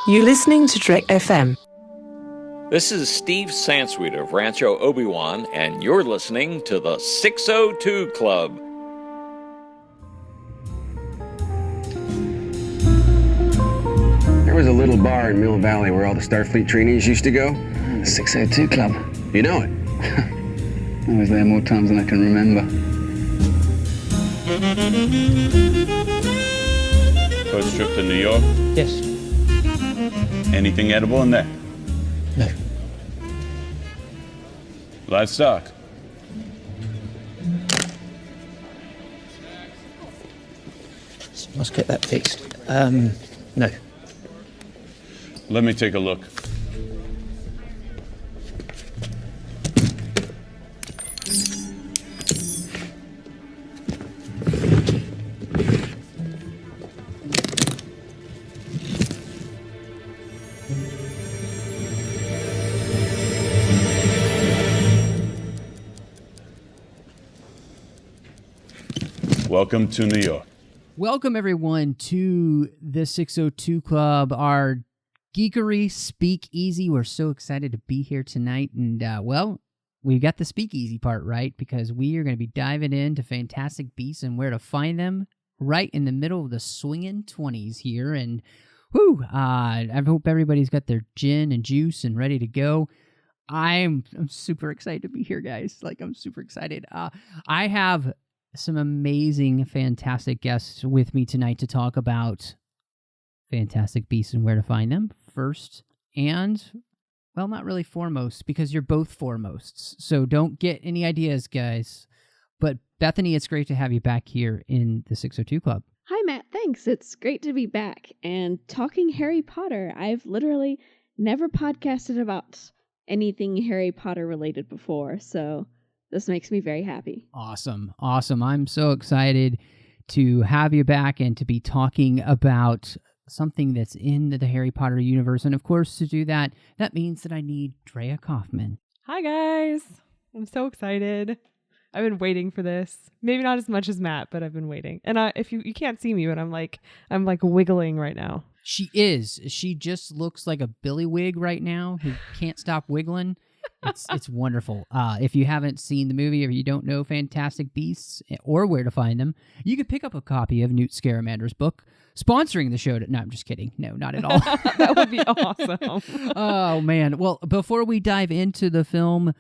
You're listening to Trek FM. This is Steve Sansweet of Rancho Obi-Wan, and you're listening to the 602 Club. There was a little bar in Mill Valley where all the Starfleet trainees used to go. The 602 Club. You know it. I was there more times than I can remember. First trip to New York? Yes. Anything edible in there? No. Livestock? Must get that fixed. No. Let me take a look. Welcome to New York. Welcome, everyone, to the 602 Club, our geekery speakeasy. We're so excited to be here tonight. And, we got the speakeasy part right because we are going to be diving into Fantastic Beasts and where to find them right in the middle of the swinging 20s here. And, I hope everybody's got their gin and juice and ready to go. I'm super excited to be here, guys. I'm super excited. I have some amazing, fantastic guests with me tonight to talk about Fantastic Beasts and where to find them first and, well, not really foremost because you're both foremosts. So don't get any ideas, guys. But Bethany, it's great to have you back here in the 602 Club. Hi, Matt. Thanks. It's great to be back and talking Harry Potter. I've literally never podcasted about anything Harry Potter related before, so this makes me very happy. Awesome. I'm so excited to have you back and to be talking about something that's in the Harry Potter universe. And of course, to do that, that means that I need Andrea Coffman. Hi, guys. I'm so excited. I've been waiting for this. Maybe not as much as Matt, but I've been waiting. And if you can't see me, but I'm wiggling right now. She is. She just looks like a billywig right now who can't stop wiggling. It's wonderful. If you haven't seen the movie or you don't know Fantastic Beasts or where to find them, you could pick up a copy of Newt Scamander book sponsoring the show. No, I'm just kidding. No, not at all. That would be awesome. Oh, man. Well, before we dive into the film,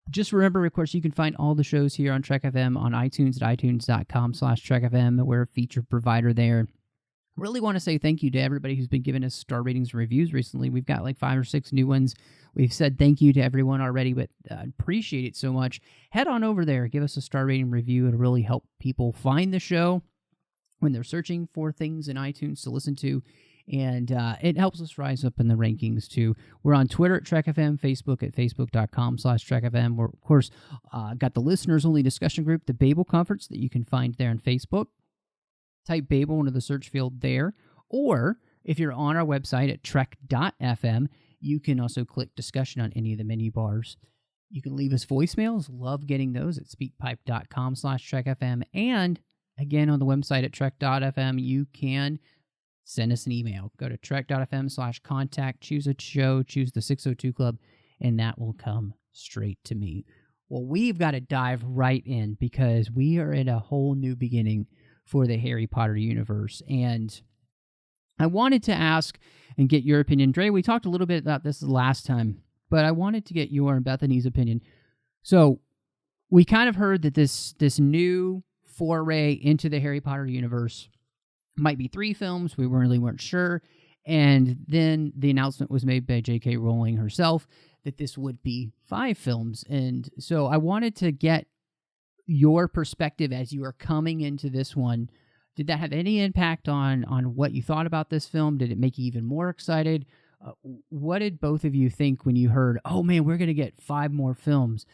just remember, of course, you can find all the shows here on Trek FM on iTunes at itunes.com/Trek FM. We're a featured provider there. Really want to say thank you to everybody who's been giving us star ratings and reviews recently. We've got 5 or 6 new ones. We've said thank you to everyone already, but appreciate it so much. Head on over there. Give us a star rating review. It'll really help people find the show when they're searching for things in iTunes to listen to. And it helps us rise up in the rankings, too. We're on Twitter at TrekFM, Facebook at facebook.com/TrekFM. We're, of course, got the listeners-only discussion group, the Babel Conference, that you can find there on Facebook. Type Babel into the search field there. Or if you're on our website at trek.fm, you can also click discussion on any of the menu bars. You can leave us voicemails. Love getting those at speakpipe.com/TrekFM. And again, on the website at trek.fm, you can send us an email. Go to trek.fm/contact, choose a show, choose the 602 Club, and that will come straight to me. Well, we've got to dive right in because we are at a whole new beginning for the Harry Potter universe. And I wanted to ask and get your opinion. Dre, we talked a little bit about this the last time, but I wanted to get your and Bethany's opinion. So we kind of heard that this new foray into the Harry Potter universe might be 3 films. We really weren't sure. And then the announcement was made by J.K. Rowling herself that this would be 5 films. And so I wanted to get your perspective as you are coming into this one. Did that have any impact on what you thought about this film? Did it make you even more excited? What did both of you think when you heard, oh man, we're going to get 5 more films?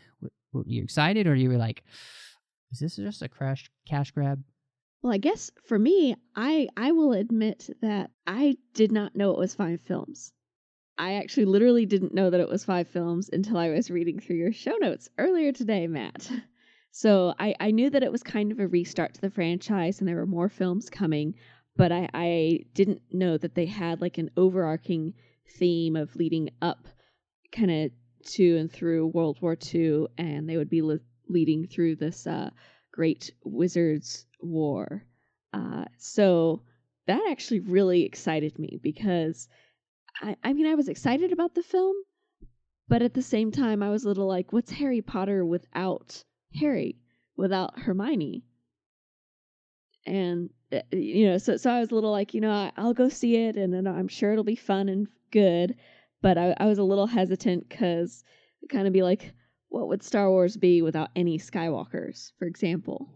Were you excited or you were like, is this just a cash grab? Well, I guess for me, I will admit that I did not know it was 5 films. I actually literally didn't know that it was 5 films until I was reading through your show notes earlier today, Matt. So I knew that it was kind of a restart to the franchise and there were more films coming, but I didn't know that they had like an overarching theme of leading up kind of to and through World War II, and they would be leading through this Great Wizards War. So that actually really excited me because I mean, I was excited about the film, but at the same time, I was a little like, what's Harry Potter without Harry, without Hermione? And, so I was a little like, I'll go see it, and I'm sure it'll be fun and good. But I was a little hesitant because it kind of be like, what would Star Wars be without any Skywalkers, for example?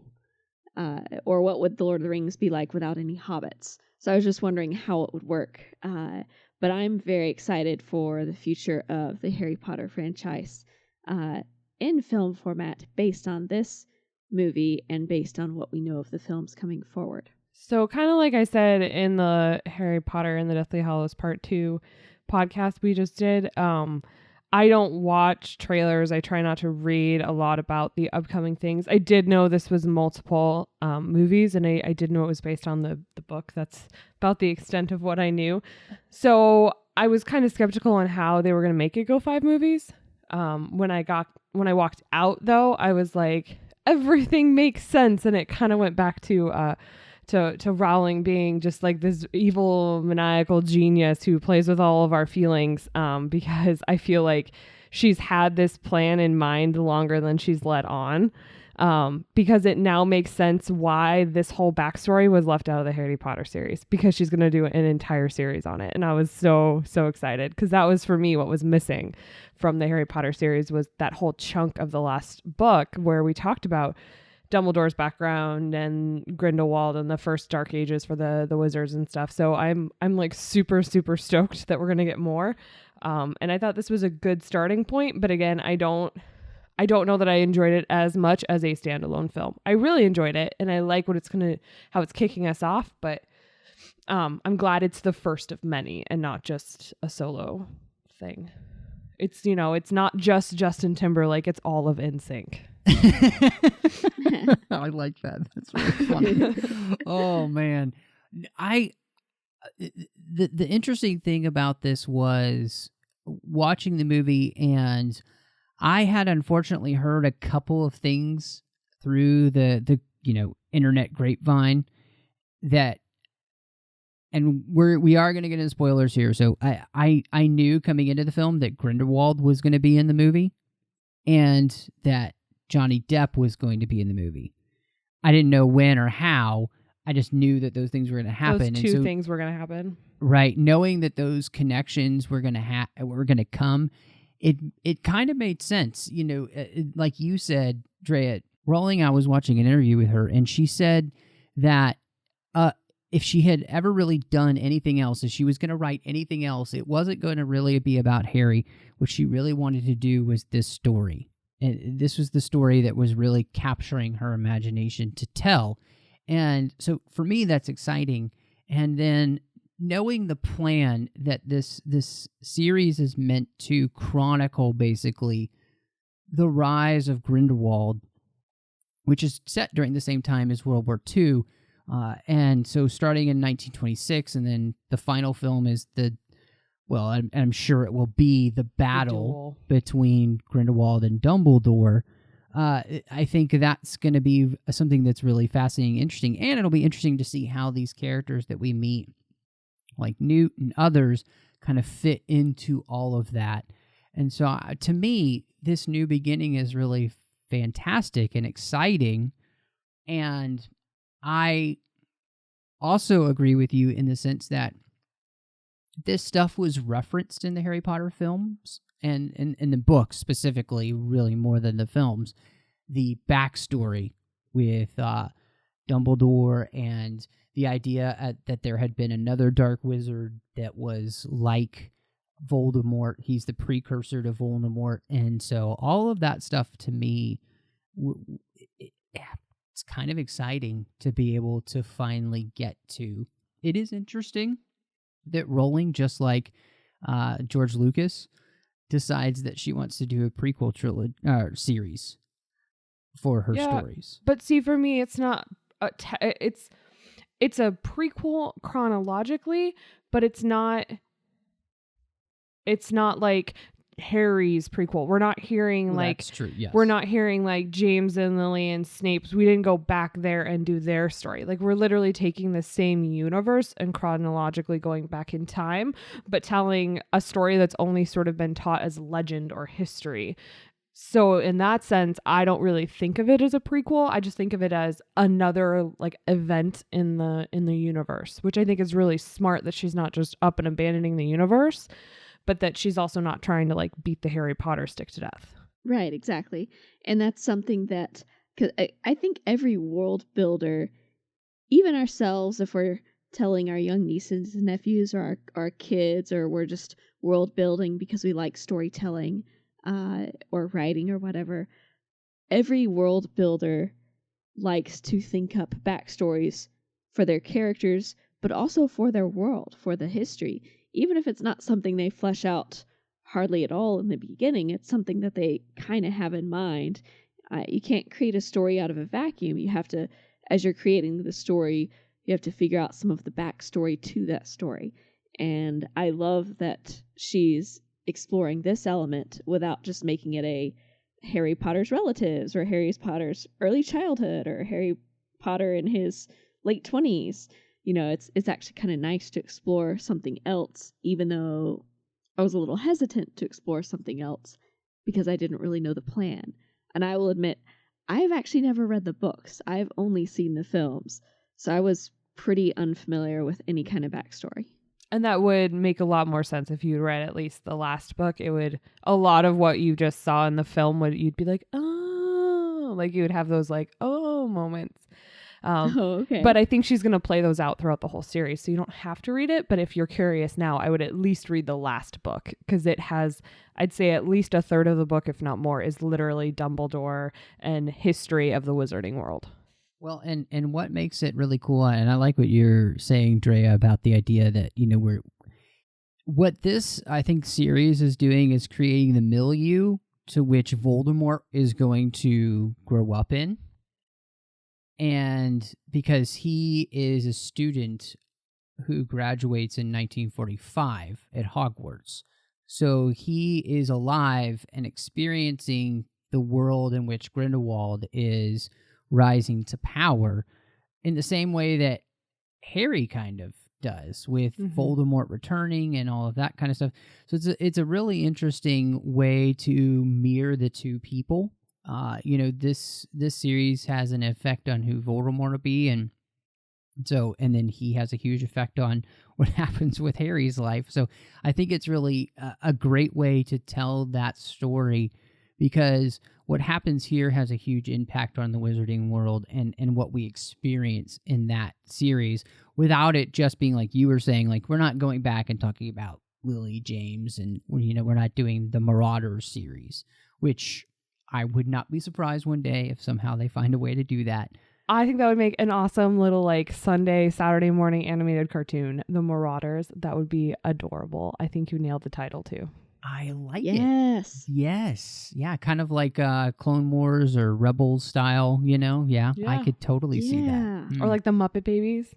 Or what would The Lord of the Rings be like without any hobbits? So I was just wondering how it would work. But I'm very excited for the future of the Harry Potter franchise in film format based on this movie and based on what we know of the films coming forward. So kind of like I said in the Harry Potter and the Deathly Hallows Part 2 podcast we just did, I don't watch trailers. I try not to read a lot about the upcoming things. I did know this was multiple movies, and I did know it was based on the book. That's about the extent of what I knew. So I was kind of skeptical on how they were going to make it go 5 movies. When I walked out, though, I was like, everything makes sense, and it kind of went back to Rowling being just like this evil maniacal genius who plays with all of our feelings, because I feel like she's had this plan in mind longer than she's let on, because it now makes sense why this whole backstory was left out of the Harry Potter series, because she's going to do an entire series on it. And I was so excited, because that was for me what was missing from the Harry Potter series, was that whole chunk of the last book where we talked about Dumbledore's background and Grindelwald and the first Dark Ages for the wizards and stuff. So I'm like super stoked that we're gonna get more. And I thought this was a good starting point, but again, I don't know that I enjoyed it as much as a standalone film. I really enjoyed it, and I like how it's kicking us off. But I'm glad it's the first of many and not just a solo thing. It's it's not just Justin Timberlake; it's all of NSYNC. I like that. That's really funny. Oh man, the interesting thing about this was watching the movie, and I had unfortunately heard a couple of things through the internet grapevine that, and we are going to get into spoilers here. So I knew coming into the film that Grindelwald was going to be in the movie, and that Johnny Depp was going to be in the movie. I didn't know when or how. I just knew that those things were going to happen. Those two things were going to happen. Right. Knowing that those connections were going to come, it kind of made sense. Like you said, Drea, Rowling, I was watching an interview with her, and she said that if she had ever really done anything else, if she was going to write anything else, it wasn't going to really be about Harry. What she really wanted to do was this story. And this was the story that was really capturing her imagination to tell. And so for me, that's exciting. And then knowing the plan that this series is meant to chronicle basically the rise of Grindelwald, which is set during the same time as World War II. And so starting in 1926, and then the final film is I'm sure it will be the battle between Grindelwald and Dumbledore. I think that's going to be something that's really fascinating, interesting, and it'll be interesting to see how these characters that we meet, like Newt and others, kind of fit into all of that. And so to me, this new beginning is really fantastic and exciting. And I also agree with you in the sense that this stuff was referenced in the Harry Potter films and in the books specifically, really more than the films. The backstory with Dumbledore and the idea that there had been another dark wizard that was like Voldemort. He's the precursor to Voldemort. And so all of that stuff to me, it's kind of exciting to be able to finally get to. It is interesting that Rowling, just like George Lucas, decides that she wants to do a prequel series for her stories. But see, for me, it's not. it's a prequel chronologically, but it's not like Harry's prequel. We're not hearing That's true, yes. we're not hearing like James and Lily and Snape's. We didn't go back there and do their story. Like, we're literally taking the same universe and chronologically going back in time, but telling a story that's only sort of been taught as legend or history. So in that sense, I don't really think of it as a prequel. I just think of it as another like event in the universe, which I think is really smart, that she's not just up and abandoning the universe, but that she's also not trying to like beat the Harry Potter stick to death. Right, exactly. And that's something that, because I think every world builder, even ourselves, if we're telling our young nieces and nephews or our kids, or we're just world building because we like storytelling or writing or whatever, every world builder likes to think up backstories for their characters, but also for their world, for the history. Even if it's not something they flesh out hardly at all in the beginning, it's something that they kind of have in mind. You can't create a story out of a vacuum. You have to, as you're creating the story, you have to figure out some of the backstory to that story. And I love that she's exploring this element without just making it a Harry Potter's relatives or Harry Potter's early childhood or Harry Potter in his late 20s. You know, it's actually kind of nice to explore something else, even though I was a little hesitant to explore something else because I didn't really know the plan. And I will admit, I've actually never read the books. I've only seen the films. So I was pretty unfamiliar with any kind of backstory. And that would make a lot more sense if you read at least the last book. It would, a lot of what you just saw in the film you'd be like, oh, like you would have those like, oh moments. Okay. But I think she's going to play those out throughout the whole series. So you don't have to read it. But if you're curious now, I would at least read the last book, because it has, I'd say at least a third of the book, if not more, is literally Dumbledore and history of the wizarding world. Well, and what makes it really cool, and I like what you're saying, Drea, about the idea that, you know, what this, I think, series is doing is creating the milieu to which Voldemort is going to grow up in. And because he is a student who graduates in 1945 at Hogwarts. So he is alive and experiencing the world in which Grindelwald is rising to power in the same way that Harry kind of does, with Voldemort returning and all of that kind of stuff. So it's a really interesting way to mirror the two people. You know, this series has an effect on who Voldemort will be, and then he has a huge effect on what happens with Harry's life. So I think it's really a great way to tell that story, because what happens here has a huge impact on the wizarding world and what we experience in that series, without it just being like you were saying, like, we're not going back and talking about Lily James, and, you know, we're not doing the Marauders series, which I would not be surprised one day if somehow they find a way to do that. I think that would make an awesome little like Saturday morning animated cartoon, The Marauders. That would be adorable. I think you nailed the title too. I like it. Yes. Yeah, kind of like Clone Wars or Rebels style, you know? Yeah. I could totally see that. Or like the Muppet Babies.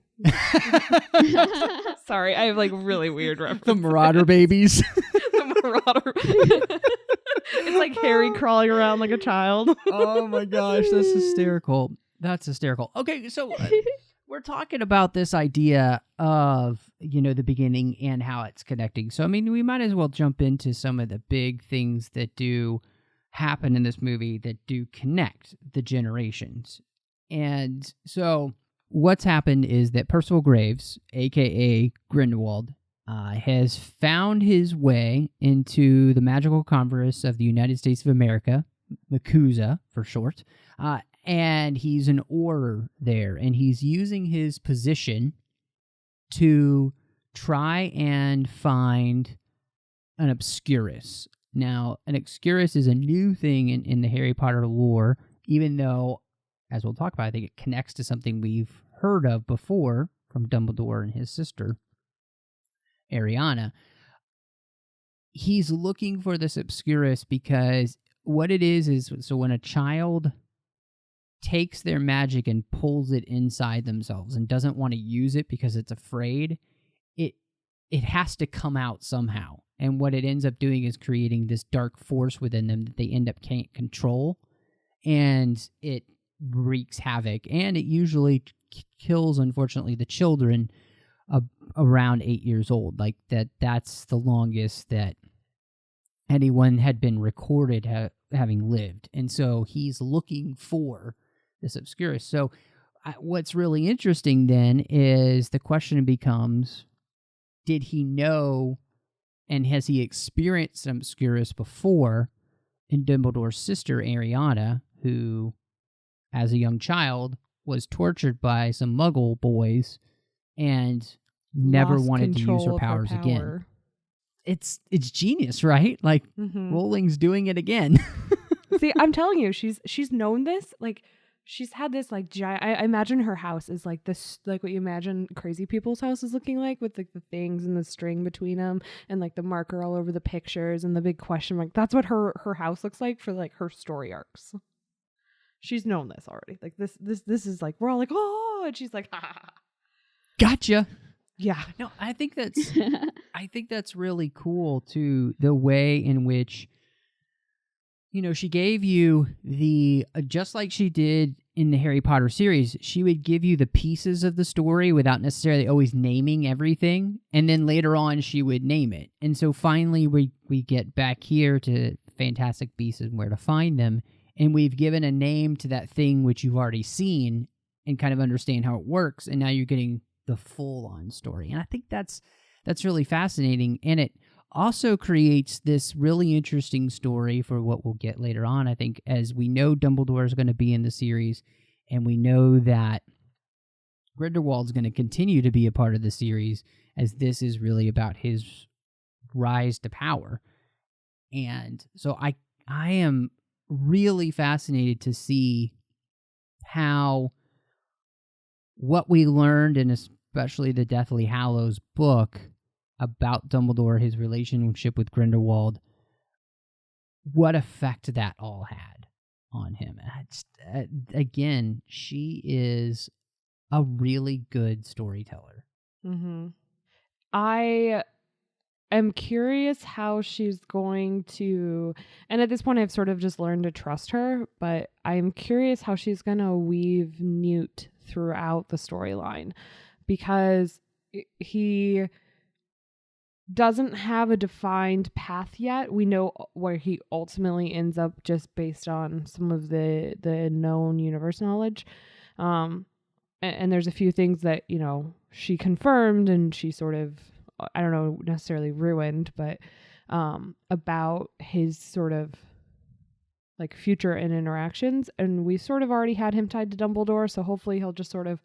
Sorry, I have like really weird references. The Marauder Babies. The Marauder. It's like Harry crawling around like a child. Oh my gosh, that's hysterical. That's hysterical. Okay, so we're talking about this idea of, you know, the beginning and how it's connecting. So, I mean, we might as well jump into some of the big things that do happen in this movie that do connect the generations. And so what's happened is that Percival Graves, a.k.a. Grindelwald, has found his way into the Magical Congress of the United States of America, MACUSA for short, and he's an Auror there, and he's using his position to try and find an Obscurus. Now, an Obscurus is a new thing in the Harry Potter lore, even though, as we'll talk about, I think it connects to something we've heard of before from Dumbledore and his sister, Ariana. He's looking for this Obscurus because what it is so when a child takes their magic and pulls it inside themselves and doesn't want to use it because it's afraid, it has to come out somehow. And what it ends up doing is creating this dark force within them that they end up can't control, and it wreaks havoc. And it usually kills, unfortunately, the children around 8 years old. Like that's the longest that anyone had been recorded having lived. And so he's looking for this Obscurus. So what's really interesting then is the question becomes, did he know and has he experienced an Obscurus before? And Dumbledore's sister, Ariana, who, as a young child, was tortured by some Muggle boys and never Lost wanted to use her control of powers power. again. It's genius, right? Like, Rowling's doing it again. See, I'm telling you, she's known this. Like, she's had this like giant. I imagine her house is like this, like what you imagine crazy people's house is looking like, with like the things and the string between them, and like the marker all over the pictures and the big question mark. That's what her house looks like for like her story arcs. She's known this already. Like this is like, we're all like, oh, and she's like, ha. Gotcha. Yeah. No, I think that's really cool too, the way in which, you know, she gave you the, just like she did in the Harry Potter series, she would give you the pieces of the story without necessarily always naming everything. And then later on, she would name it. And so finally, we get back here to Fantastic Beasts and Where to Find Them. And we've given a name to that thing which you've already seen and kind of understand how it works. And now you're getting the full-on story. And I think that's really fascinating. And it also creates this really interesting story for what we'll get later on. I think as we know Dumbledore is going to be in the series, and we know that Grindelwald's going to continue to be a part of the series, as this is really about his rise to power. And so I am really fascinated to see how what we learned in especially the Deathly Hallows book about Dumbledore, his relationship with Grindelwald, what effect that all had on him. Again, she is a really good storyteller. Mm-hmm. I am curious how she's going to, and at this point I've sort of just learned to trust her, but I'm curious how she's going to weave Newt throughout the storyline, because he doesn't have a defined path yet. We know where he ultimately ends up just based on some of the known universe knowledge. And there's a few things that, you know, she confirmed and she sort of, I don't know, necessarily ruined, but about his sort of like future and interactions. And we sort of already had him tied to Dumbledore, so hopefully he'll just sort of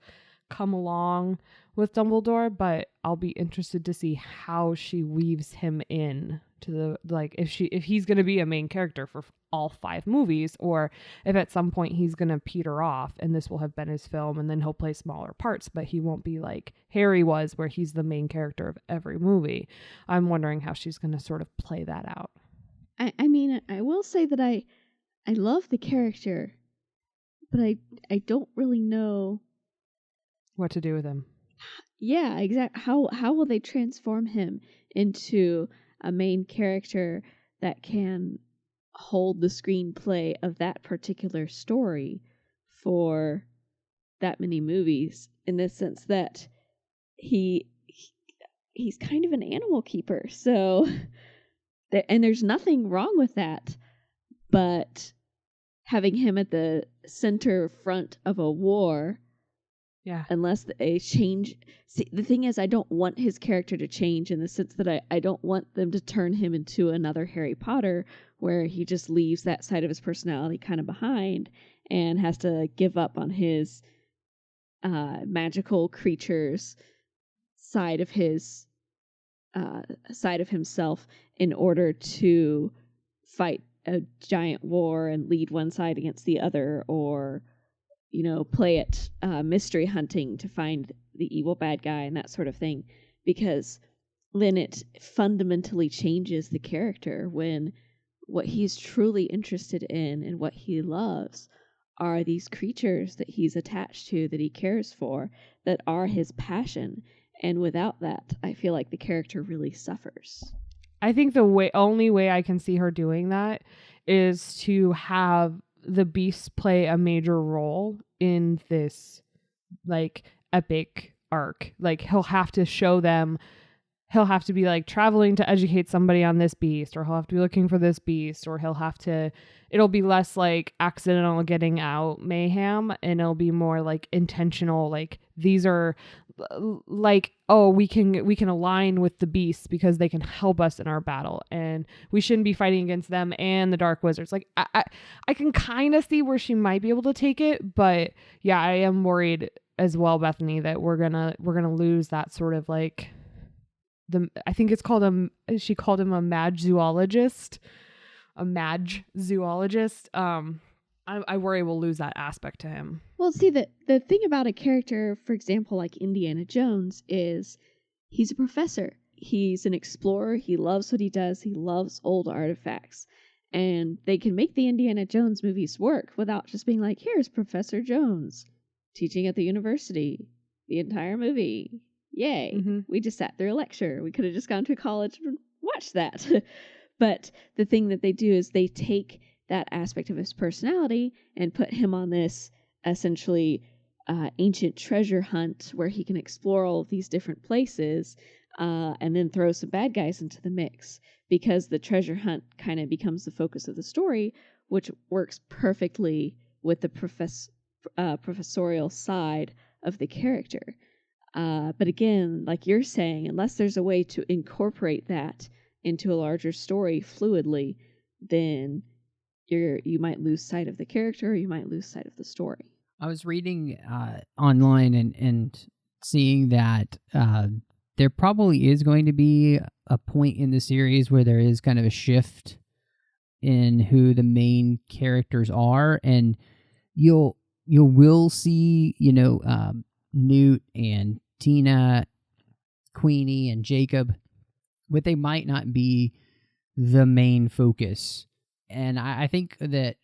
come along with Dumbledore, but I'll be interested to see how she weaves him in to the, like, if he's going to be a main character for all 5 movies, or if at some point he's going to peter off and this will have been his film and then he'll play smaller parts, but he won't be like Harry was, where he's the main character of every movie. I'm wondering how she's going to sort of play that out. I mean, I will say that I love the character, but I don't really know What to do with him. Yeah, exactly. How will they transform him into a main character that can hold the screenplay of that particular story for that many movies, in the sense that he's kind of an animal keeper. So, and there's nothing wrong with that, but having him at the center front of a war, yeah, unless they change. See, the thing is, I don't want his character to change, in the sense that I don't want them to turn him into another Harry Potter, where he just leaves that side of his personality kind of behind and has to give up on his magical creatures side of his side of himself in order to fight a giant war and lead one side against the other, or, you know, play at mystery hunting to find the evil bad guy and that sort of thing, because then it fundamentally changes the character when what he's truly interested in and what he loves are these creatures that he's attached to, that he cares for, that are his passion. And without that, I feel like the character really suffers. I think the only way I can see her doing that is to have the beasts play a major role in this like epic arc. Like he'll have to show them, he'll have to be like traveling to educate somebody on this beast, or he'll have to be looking for this beast, or it'll be less like accidental getting out mayhem, and it'll be more like intentional, like these are like, oh, we can align with the beasts because they can help us in our battle, and we shouldn't be fighting against them and the dark wizards. Like I can kind of see where she might be able to take it, but yeah, I am worried as well, Bethany, that we're gonna lose that sort of like I think it's called she called him a magizoologist. I worry we'll lose that aspect to him. Well, see, the thing about a character, for example, like Indiana Jones, is he's a professor. He's an explorer. He loves what he does. He loves old artifacts. And they can make the Indiana Jones movies work without just being like, here's Professor Jones teaching at the university the entire movie. Yay. Mm-hmm. We just sat through a lecture. We could have just gone to college and watched that. But the thing that they do is they take that aspect of his personality and put him on this essentially ancient treasure hunt where he can explore all of these different places and then throw some bad guys into the mix, because the treasure hunt kind of becomes the focus of the story, which works perfectly with the professorial side of the character. But again, like you're saying, unless there's a way to incorporate that into a larger story fluidly, then you might lose sight of the character, or you might lose sight of the story. I was reading online and seeing that there probably is going to be a point in the series where there is kind of a shift in who the main characters are, and you will see, Newt and Tina, Queenie and Jacob, but they might not be the main focus. And I think that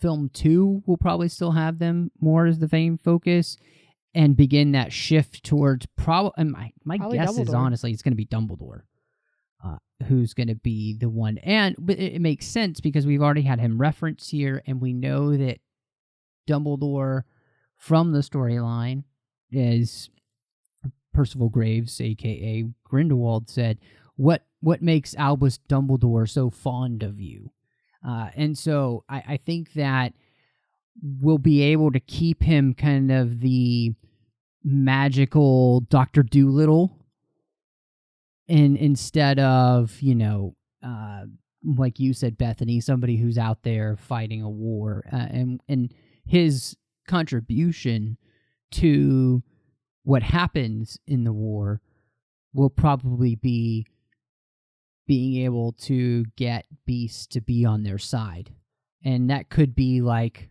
film 2 will probably still have them more as the main focus and begin that shift towards my guess is honestly it's going to be Dumbledore, who's going to be the one. But it makes sense because we've already had him referenced here, and we know that Dumbledore from the storyline, as Percival Graves, a.k.a. Grindelwald, said, what makes Albus Dumbledore so fond of you? And so I think that we'll be able to keep him kind of the magical Dr. Doolittle, and instead of, like you said, Bethany, somebody who's out there fighting a war, and his contribution to what happens in the war will probably be being able to get beasts to be on their side. And that could be like,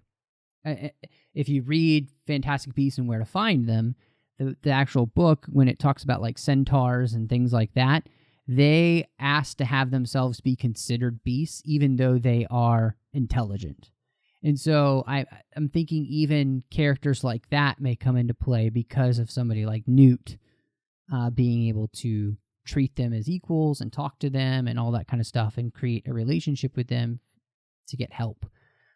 if you read Fantastic Beasts and Where to Find Them, the actual book, when it talks about like centaurs and things like that, they ask to have themselves be considered beasts, even though they are intelligent. And so I'm thinking even characters like that may come into play because of somebody like Newt being able to treat them as equals and talk to them and all that kind of stuff and create a relationship with them to get help.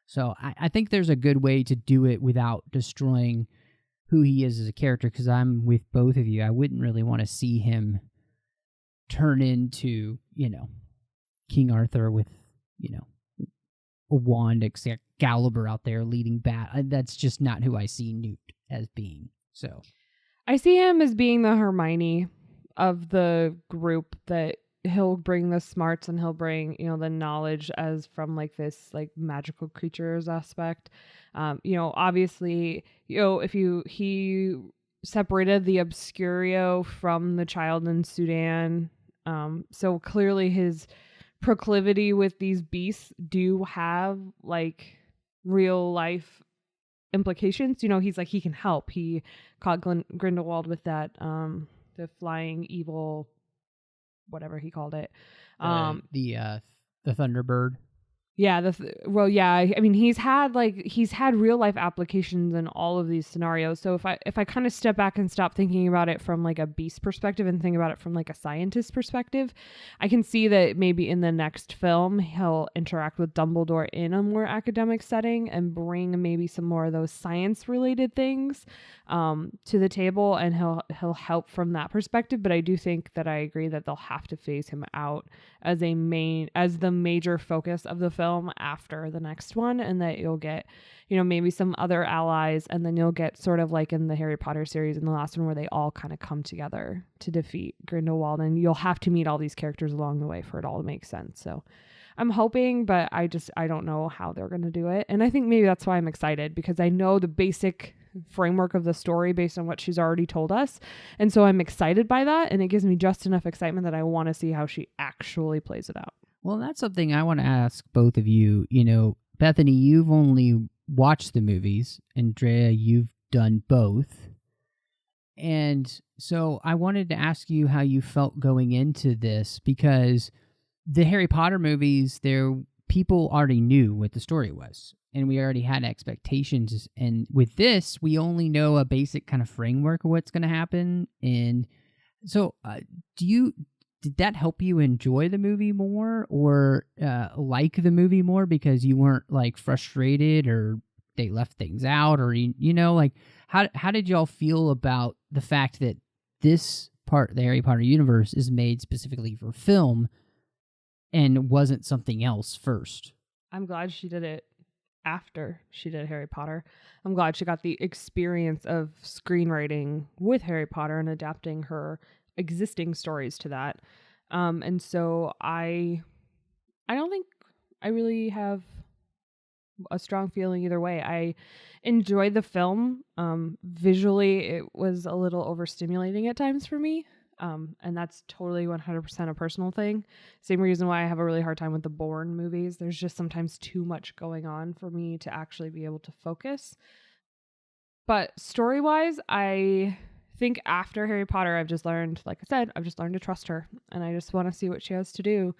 So I think there's a good way to do it without destroying who he is as a character, because I'm with both of you. I wouldn't really want to see him turn into, King Arthur with, a wand, Excalibur out there leading that's just not who I see Newt as being. So I see him as being the Hermione of the group, that he'll bring the smarts and he'll bring, the knowledge as from like this like magical creatures aspect. Obviously, if he separated the Obscurio from the child in Sudan. So clearly his proclivity with these beasts do have like real life implications. He's like, he can help. He caught Grindelwald with that, the flying evil, whatever he called it. The Thunderbird. Yeah, I mean, he's had real life applications in all of these scenarios. So if I kind of step back and stop thinking about it from like a beast perspective and think about it from like a scientist perspective, I can see that maybe in the next film he'll interact with Dumbledore in a more academic setting and bring maybe some more of those science related things to the table, and he'll help from that perspective. But I do think that I agree that they'll have to phase him out as the major focus of the film after the next one, and that you'll get, maybe some other allies, and then you'll get sort of like in the Harry Potter series in the last one where they all kind of come together to defeat Grindelwald, and you'll have to meet all these characters along the way for it all to make sense. So I'm hoping, but I don't know how they're going to do it. And I think maybe that's why I'm excited, because I know the basic framework of the story based on what she's already told us. And so I'm excited by that. And it gives me just enough excitement that I want to see how she actually plays it out. Well, that's something I want to ask both of you. Bethany, you've only watched the movies. Andrea, you've done both. And so I wanted to ask you how you felt going into this, because the Harry Potter movies, people already knew what the story was, and we already had expectations. And with this, we only know a basic kind of framework of what's going to happen. And so did that help you enjoy the movie more, or like the movie more, because you weren't like frustrated or they left things out, or like how did y'all feel about the fact that this part of the Harry Potter universe is made specifically for film and wasn't something else first? I'm glad she did it after she did Harry Potter. I'm glad she got the experience of screenwriting with Harry Potter and adapting her existing stories to that. And so I don't think I really have a strong feeling either way. I enjoyed the film. Visually, it was a little overstimulating at times for me. And that's totally 100% a personal thing. Same reason why I have a really hard time with the Bourne movies. There's just sometimes too much going on for me to actually be able to focus. But story-wise, I think after Harry Potter, I've just learned, like I said, I've just learned to trust her. And I just want to see what she has to do.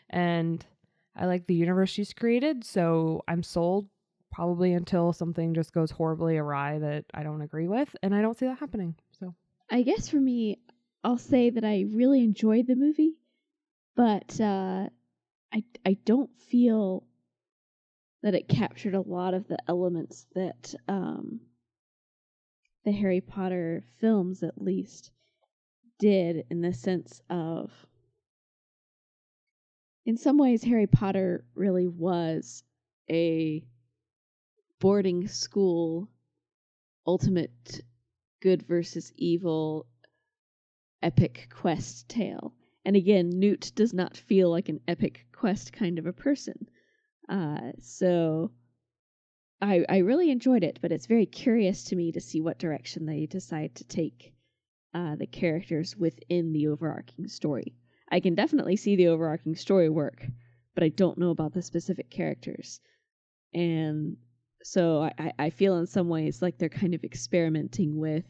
And I like the universe she's created, so I'm sold probably until something just goes horribly awry that I don't agree with. And I don't see that happening. So I guess for me, I'll say that I really enjoyed the movie, but I don't feel that it captured a lot of the elements that the Harry Potter films, at least, did, in the sense of, in some ways, Harry Potter really was a boarding school, ultimate good versus evil epic quest tale. And again, Newt does not feel like an epic quest kind of a person. So I really enjoyed it, but it's very curious to me to see what direction they decide to take the characters within the overarching story. I can definitely see the overarching story work, but I don't know about the specific characters. And so I feel in some ways like they're kind of experimenting with,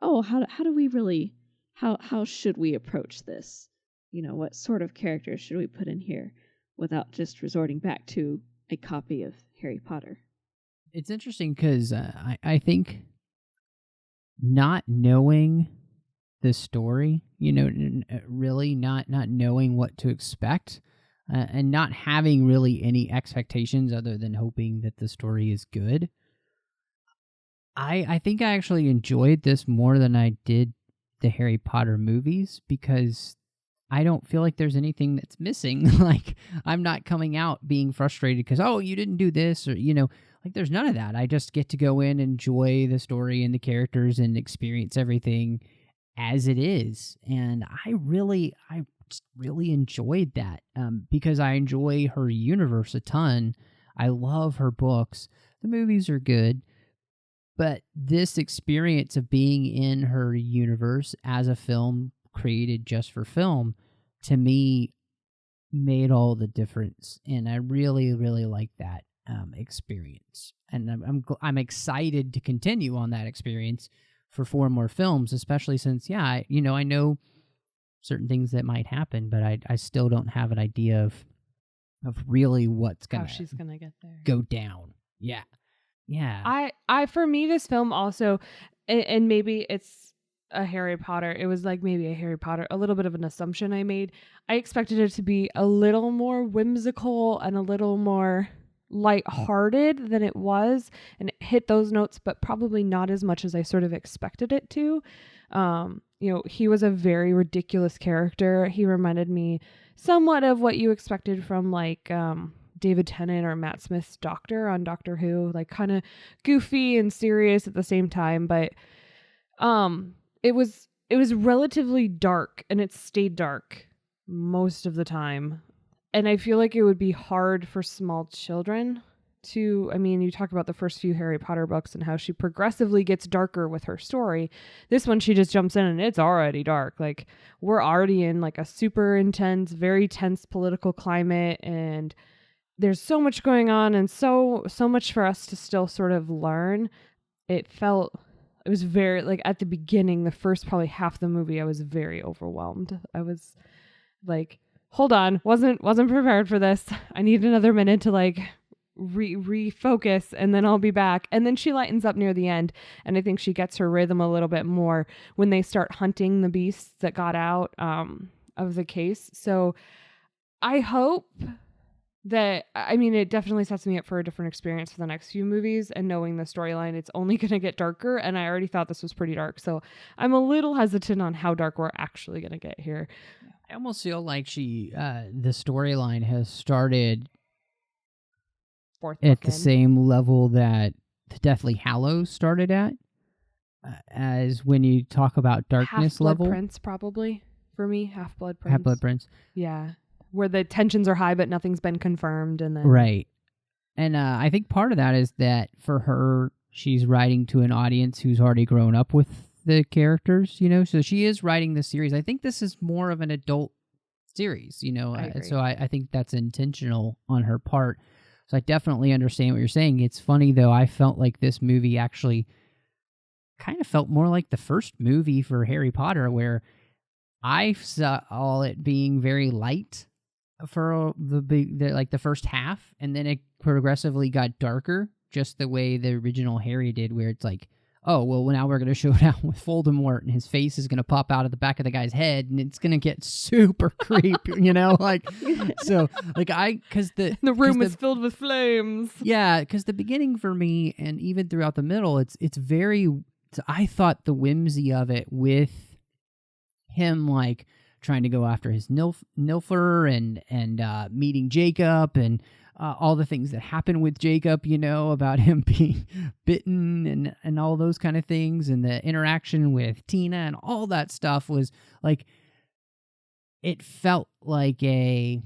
how do we really, how should we approach this? What sort of characters should we put in here without just resorting back to a copy of Harry Potter? It's interesting because I think not knowing the story, really not knowing what to expect, and not having really any expectations other than hoping that the story is good. I think I actually enjoyed this more than I did the Harry Potter movies, because I don't feel like there's anything that's missing. Like, I'm not coming out being frustrated because, you didn't do this, or, like, there's none of that. I just get to go in, enjoy the story and the characters, and experience everything as it is. And I just really enjoyed that, because I enjoy her universe a ton. I love her books. The movies are good, but this experience of being in her universe as a film created just for film, to me, made all the difference. And I really, really like that experience. And I'm excited to continue on that experience for 4 more films, especially since, I know certain things that might happen, but I still don't have an idea of of really what's How gonna she's gonna get there. go down. Yeah. I for me, this film also, and maybe it's a Harry Potter. It was like maybe a Harry Potter, a little bit of an assumption I made. I expected it to be a little more whimsical and a little more lighthearted than it was, and it hit those notes, but probably not as much as I sort of expected it to. He was a very ridiculous character. He reminded me somewhat of what you expected from like David Tennant or Matt Smith's Doctor on Doctor Who, like kind of goofy and serious at the same time, but it was relatively dark, and it stayed dark most of the time. And I feel like it would be hard for small children to, you talk about the first few Harry Potter books and how she progressively gets darker with her story. This one, she just jumps in and it's already dark. Like, we're already in like a super intense, very tense political climate, and there's so much going on and so much for us to still sort of learn. It was very, like, at the beginning, the first probably half of the movie, I was very overwhelmed. I was like, hold on, wasn't prepared for this. I need another minute to like refocus, and then I'll be back. And then she lightens up near the end, and I think she gets her rhythm a little bit more when they start hunting the beasts that got out of the case. So I hope that, it definitely sets me up for a different experience for the next few movies, and knowing the storyline, it's only going to get darker, and I already thought this was pretty dark. So I'm a little hesitant on how dark we're actually going to get here. I almost feel like the storyline has started at the same level that the Deathly Hallows started at, as when you talk about darkness Half-Blood level. Prince, probably, for me. Half-Blood Prince. Half-Blood Prince. Yeah. Where the tensions are high, but nothing's been confirmed. And then Right. And I think part of that is that for her, she's writing to an audience who's already grown up with the characters, so she is writing the series. I think this is more of an adult series, I agree. So I think that's intentional on her part. So I definitely understand what you're saying. It's funny, though, I felt like this movie actually kind of felt more like the first movie for Harry Potter, where I saw it being very light for the first half, and then it progressively got darker, just the way the original Harry did, where it's like, oh, well, now we're going to show down with Voldemort, and his face is going to pop out of the back of the guy's head, and it's going to get super creepy, So, because the room is filled with flames. Yeah, because the beginning for me, and even throughout the middle, it's very. I thought the whimsy of it with him, like, trying to go after his Nilfer and meeting Jacob, and all the things that happen with Jacob, about him being bitten and all those kind of things, and the interaction with Tina and all that stuff was like, it felt like a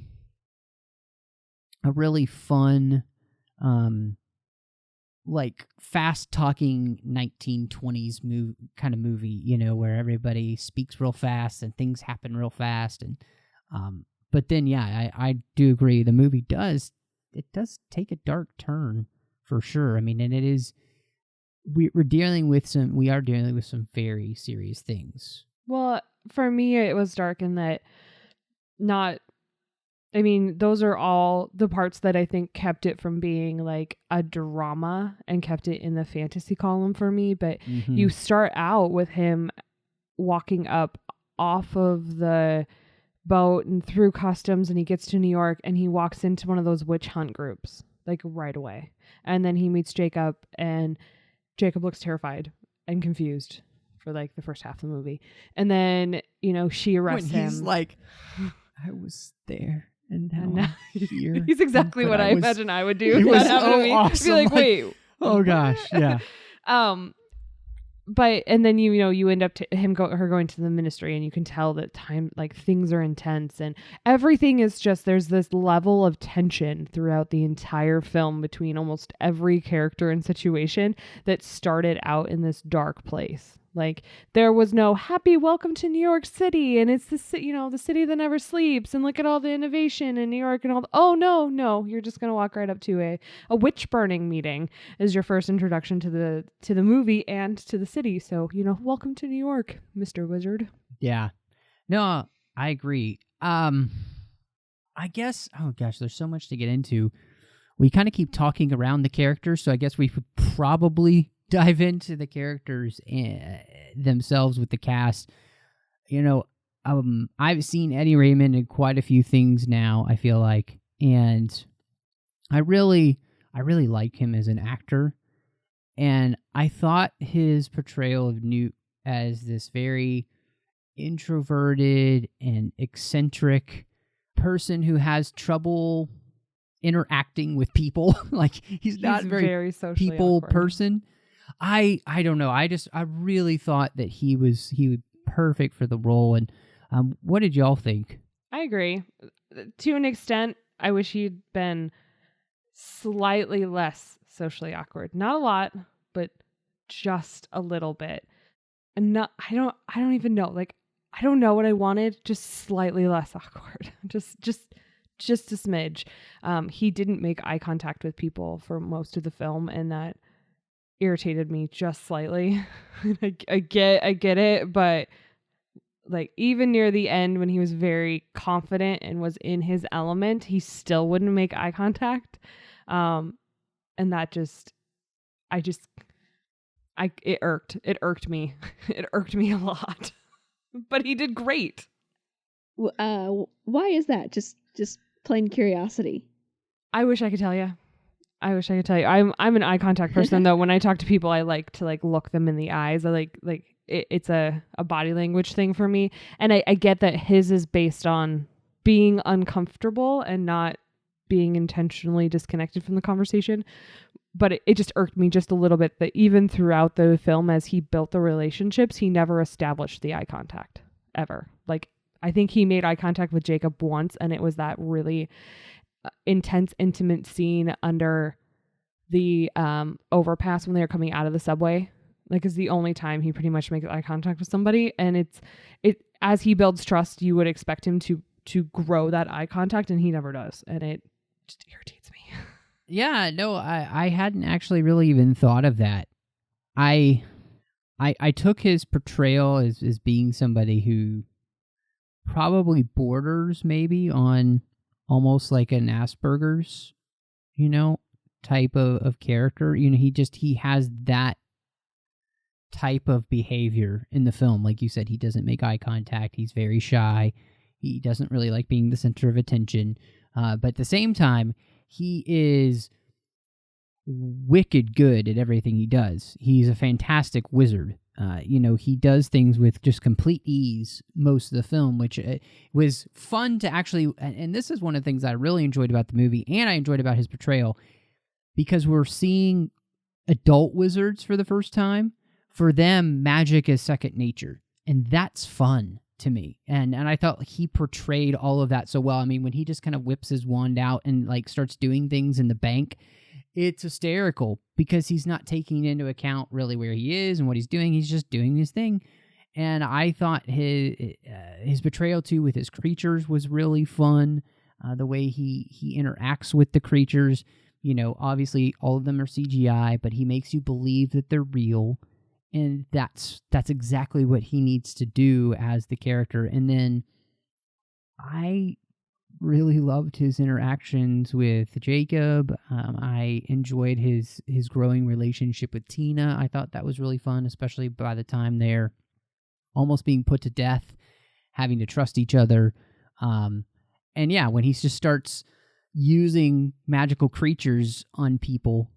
really fun, like fast-talking 1920s kind of movie, where everybody speaks real fast and things happen real fast. And but then, yeah, I do agree. The movie does take a dark turn for sure. And it is, we are dealing with some very serious things. Well, for me, it was dark in that those are all the parts that I think kept it from being like a drama and kept it in the fantasy column for me. But you start out with him walking up off of the boat and through customs, and he gets to New York, and he walks into one of those witch hunt groups like right away. And then he meets Jacob, and Jacob looks terrified and confused for like the first half of the movie. And then, she arrests him. He's like, I was there. And now here. He's exactly what I imagine I would do. It was so awesome. Be like, wait. Oh gosh, yeah. But and then you end up her going to the ministry, and you can tell that things are intense, and everything is just, there's this level of tension throughout the entire film between almost every character and situation that started out in this dark place. Like, there was no happy welcome to New York City, and it's the city that never sleeps, and look at all the innovation in New York and all. Oh no, you're just gonna walk right up to a witch burning meeting as your first introduction to the movie and to the city. So welcome to New York, Mr. Wizard. Yeah, no, I agree. I guess, oh gosh, there's so much to get into. We kind of keep talking around the characters, so I guess we could probably dive into the characters themselves with the cast. I've seen Eddie Raymond in quite a few things now, I feel like, and I really like him as an actor. And I thought his portrayal of Newt as this very introverted and eccentric person wwho has trouble interacting with people, like he's not very socially people awkward. person. I don't know. I really thought that he was perfect for the role. And what did y'all think? I agree. To an extent, I wish he'd been slightly less socially awkward. Not a lot, but just a little bit. And I don't even know. Like, I don't know what I wanted. Just slightly less awkward. Just a smidge. He didn't make eye contact with people for most of the film, and that irritated me just slightly. I get it, but like even near the end when he was very confident and was in his element, he still wouldn't make eye contact. And that it irked me. It irked me a lot. But he did great. Why is that? Just plain curiosity. I wish I could tell you. I'm an eye contact person though. When I talk to people, I like to look them in the eyes. I like it's a body language thing for me. And I get that his is based on being uncomfortable and not being intentionally disconnected from the conversation. But it just irked me just a little bit that even throughout the film, as he built the relationships, he never established the eye contact ever. Like, I think he made eye contact with Jacob once, and it was that really intense, intimate scene under the overpass when they were coming out of the subway. Like, is the only time he pretty much makes eye contact with somebody. And it as he builds trust, you would expect him to grow that eye contact, and he never does. And it just irritates me. Yeah, no, I hadn't actually really even thought of that. I took his portrayal as being somebody who probably borders maybe on almost like an Asperger's, type of character. He has that type of behavior in the film. Like you said, he doesn't make eye contact. He's very shy. He doesn't really like being the center of attention. But at the same time, he is wicked good at everything he does. He's a fantastic wizard. He does things with just complete ease most of the film, which was fun to actually, and this is one of the things I really enjoyed about the movie, and I enjoyed about his portrayal, because we're seeing adult wizards for the first time. For them, magic is second nature, and that's fun to me. And I thought he portrayed all of that so well. I mean, when he just kind of whips his wand out and starts doing things in the bank, it's hysterical because he's not taking into account really where he is and what he's doing. He's just doing his thing. And I thought his portrayal too with his creatures was really fun. The way he interacts with the creatures, obviously all of them are CGI, but he makes you believe that they're real. And that's exactly what he needs to do as the character. And then I really loved his interactions with Jacob. I enjoyed his growing relationship with Tina. I thought that was really fun, especially by the time they're almost being put to death, having to trust each other. And yeah, when he just starts using magical creatures on people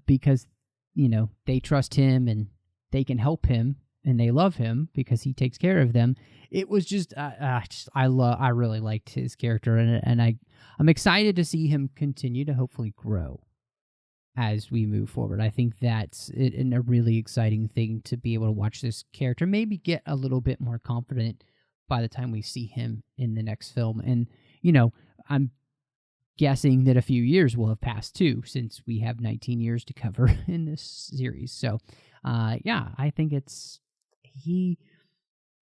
because, they trust him and they can help him and they love him because he takes care of them. It was I really liked his character, and I'm excited to see him continue to hopefully grow as we move forward. I think that's a really exciting thing to be able to watch this character maybe get a little bit more confident by the time we see him in the next film. And, I'm guessing that a few years will have passed too, since we have 19 years to cover in this series. So, yeah, I think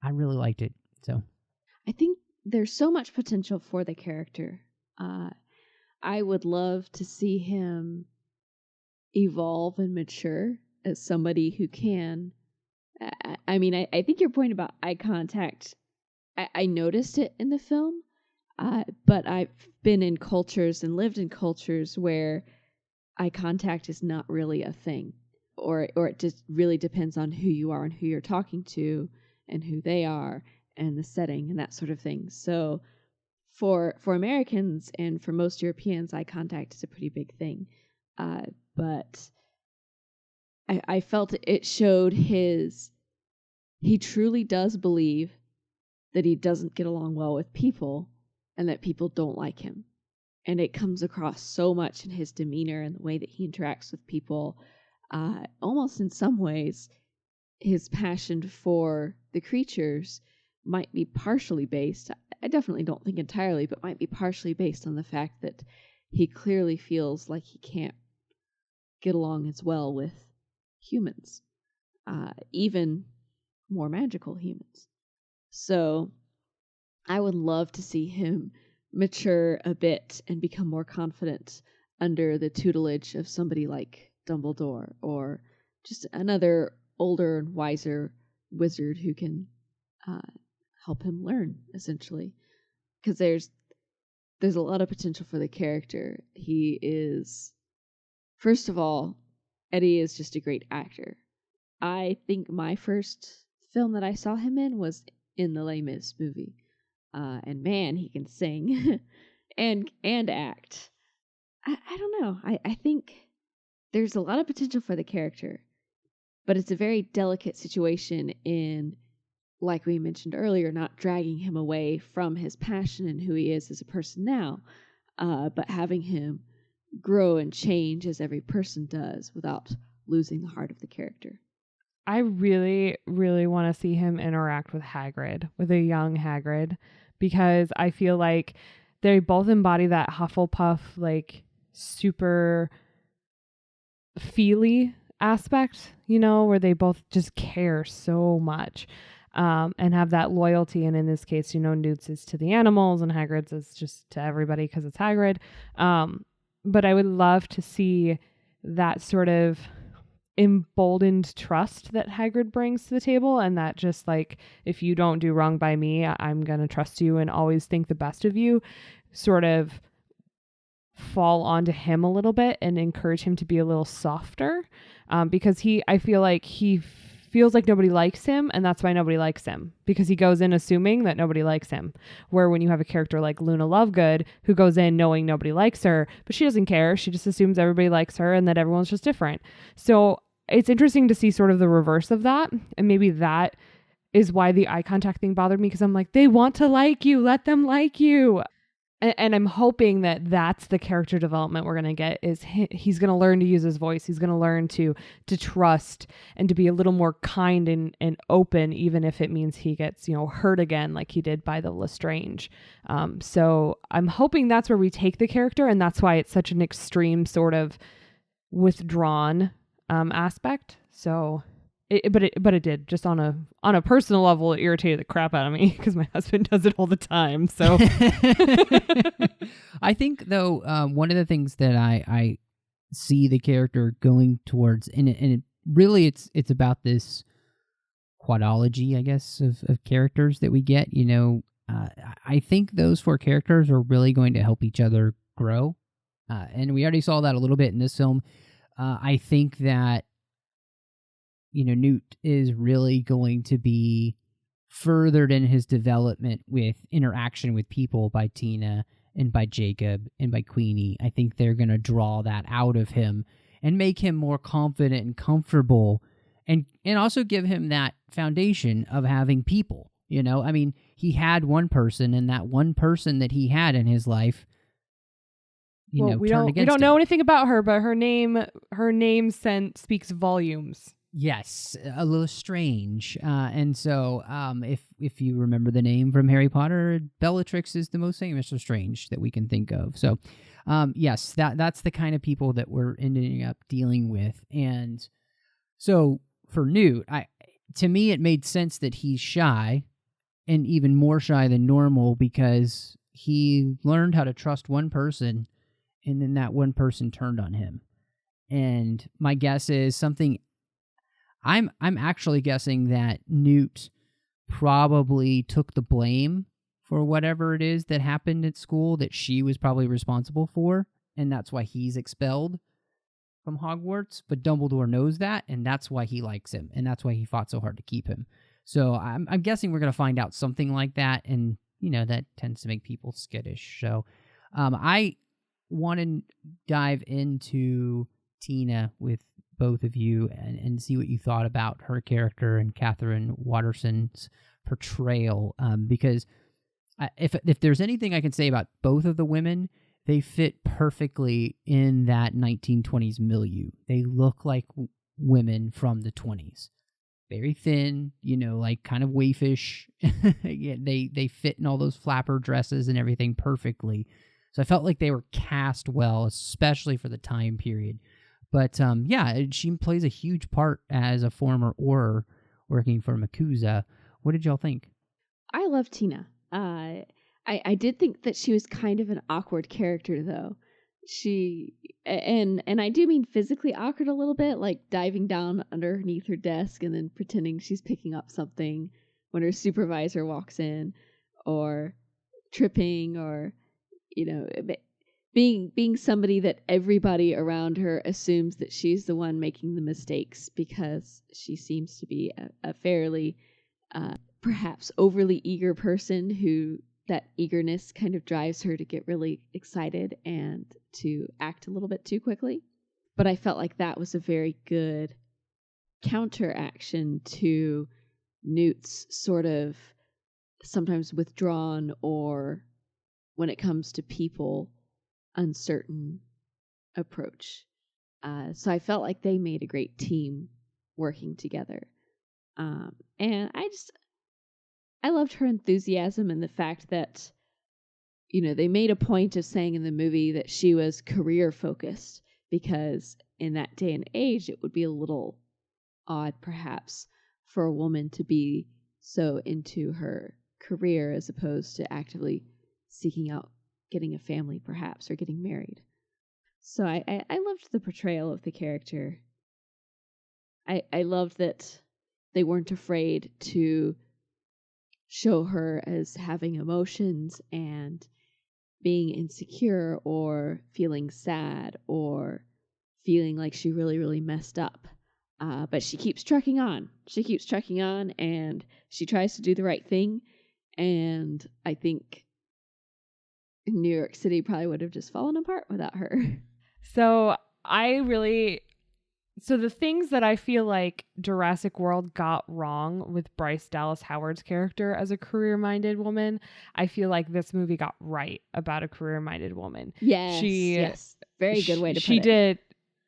I really liked it. So I think there's so much potential for the character. I would love to see him evolve and mature as somebody who can. I think your point about eye contact, I noticed it in the film. But I've been in cultures and lived in cultures where eye contact is not really a thing, or it just really depends on who you are and who you're talking to and who they are and the setting and that sort of thing. So for Americans and for most Europeans, eye contact is a pretty big thing. But I felt it showed he truly does believe that he doesn't get along well with people and that people don't like him. And it comes across so much in his demeanor and the way that he interacts with people. Almost in some ways, his passion for the creatures might be partially based, I definitely don't think entirely, but might be partially based on the fact that he clearly feels like he can't get along as well with humans, even more magical humans. So I would love to see him mature a bit and become more confident under the tutelage of somebody like Dumbledore, or just another older and wiser wizard who can help him learn, essentially. Because there's a lot of potential for the character. He is, first of all, Eddie is just a great actor. I think my first film that I saw him in was in the Les Mis movie. And man, he can sing and act. I don't know. I think there's a lot of potential for the character, but it's a very delicate situation in, like we mentioned earlier, not dragging him away from his passion and who he is as a person now, but having him grow and change as every person does without losing the heart of the character. I really, really want to see him interact with Hagrid, with a young Hagrid, because I feel like they both embody that Hufflepuff, like, super feely aspect, you know, where they both just care so much, and have that loyalty. And in this case, you know, Newt's is to the animals and Hagrid's is just to everybody because it's Hagrid. But I would love to see that sort of emboldened trust that Hagrid brings to the table, and that just like, if you don't do wrong by me, I'm gonna trust you and always think the best of you, sort of fall onto him a little bit and encourage him to be a little softer, because I feel like he feels like nobody likes him, and that's why nobody likes him, because he goes in assuming that nobody likes him. Where when you have a character like Luna Lovegood, who goes in knowing nobody likes her, but she doesn't care, she just assumes everybody likes her and that everyone's just different. So it's interesting to see sort of the reverse of that, and maybe that is why the eye contact thing bothered me, because I'm like, they want to like you, let them like you. And I'm hoping that that's the character development we're going to get, is he's going to learn to use his voice. He's going to learn to trust and to be a little more kind and open, even if it means he gets, you know, hurt again like he did by the Lestrange. So I'm hoping that's where we take the character, and that's why it's such an extreme sort of withdrawn aspect. So but it did, just on a personal level, it irritated the crap out of me because my husband does it all the time. So I think though, one of the things that I see the character going towards, and it really it's about this quadology, I guess, of characters that we get. You know, I think those four characters are really going to help each other grow, and we already saw that a little bit in this film. I think that, you know, Newt is really going to be furthered in his development with interaction with people by Tina and by Jacob and by Queenie. I think they're going to draw that out of him and make him more confident and comfortable, and also give him that foundation of having people. You know, I mean, he had one person, and that one person that he had in his life, you know, we turned against don't him. know anything about her, but her name speaks volumes. Yes, a little strange. And so if you remember the name from Harry Potter, Bellatrix is the most famous Lestrange that we can think of. So yes, that's the kind of people that we're ending up dealing with. And so for Newt, to me, it made sense that he's shy, and even more shy than normal, because he learned how to trust one person, and then that one person turned on him. And my guess is something... I'm actually guessing that Newt probably took the blame for whatever it is that happened at school that she was probably responsible for, and that's why he's expelled from Hogwarts. But Dumbledore knows that, and that's why he likes him, and that's why he fought so hard to keep him. So I'm guessing we're going to find out something like that, and, that tends to make people skittish. So I want to dive into Tina with both of you and see what you thought about her character and Catherine Watterson's portrayal, because if there's anything I can say about both of the women, they fit perfectly in that 1920s milieu. They look like women from the 20s. Very thin, like kind of waifish. Yeah, they fit in all those flapper dresses and everything perfectly. So I felt like they were cast well, especially for the time period. But she plays a huge part as a former Auror working for MACUSA. What did y'all think? I love Tina. I did think that she was kind of an awkward character, though. She and I do mean physically awkward a little bit, like diving down underneath her desk and then pretending she's picking up something when her supervisor walks in, or tripping, or being somebody that everybody around her assumes that she's the one making the mistakes, because she seems to be a fairly perhaps overly eager person who that eagerness kind of drives her to get really excited and to act a little bit too quickly. But I felt like that was a very good counteraction to Newt's sort of sometimes withdrawn, or when it comes to people, uncertain approach. So I felt like they made a great team working together. And I loved her enthusiasm and the fact that, they made a point of saying in the movie that she was career focused, because in that day and age, it would be a little odd perhaps for a woman to be so into her career as opposed to actively seeking out getting a family perhaps, or getting married. So I loved the portrayal of the character. I loved that they weren't afraid to show her as having emotions and being insecure, or feeling sad, or feeling like she really, really messed up. But she keeps trucking on. She keeps trucking on, and she tries to do the right thing. And I think New York City probably would have just fallen apart without her. So the things that I feel like Jurassic World got wrong with Bryce Dallas Howard's character as a career-minded woman, I feel like this movie got right about a career-minded woman. Yes. Very good way to put it.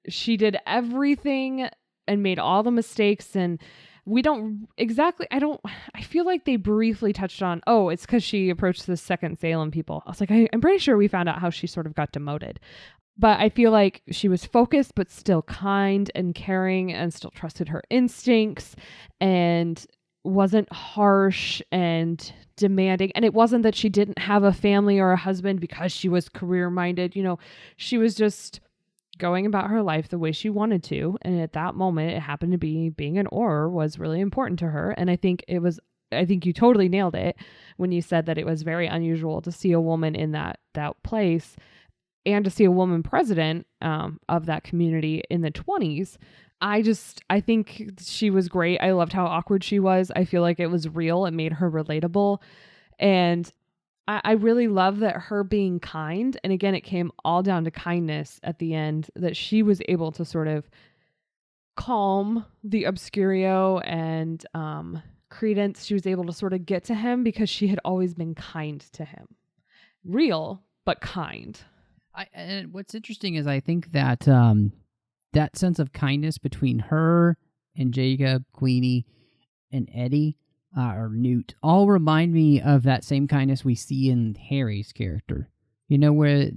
She did everything and made all the mistakes, and I feel like they briefly touched on, it's because she approached the second Salem people. I was like, I'm pretty sure we found out how she sort of got demoted. But I feel like she was focused, but still kind and caring, and still trusted her instincts, and wasn't harsh and demanding. And it wasn't that she didn't have a family or a husband because she was career-minded. She was just going about her life the way she wanted to. And at that moment, it happened to be being an Auror was really important to her. And I think you totally nailed it when you said that it was very unusual to see a woman in that place, and to see a woman president of that community in the 20s. I think she was great. I loved how awkward she was. I feel like it was real. It made her relatable. And I really love that her being kind, and again, it came all down to kindness at the end, that she was able to sort of calm the Obscurio and Credence. She was able to sort of get to him because she had always been kind to him. Real, but kind. And what's interesting is I think that that sense of kindness between her and Jacob, Queenie, and Eddie, or Newt, all remind me of that same kindness we see in Harry's character. Where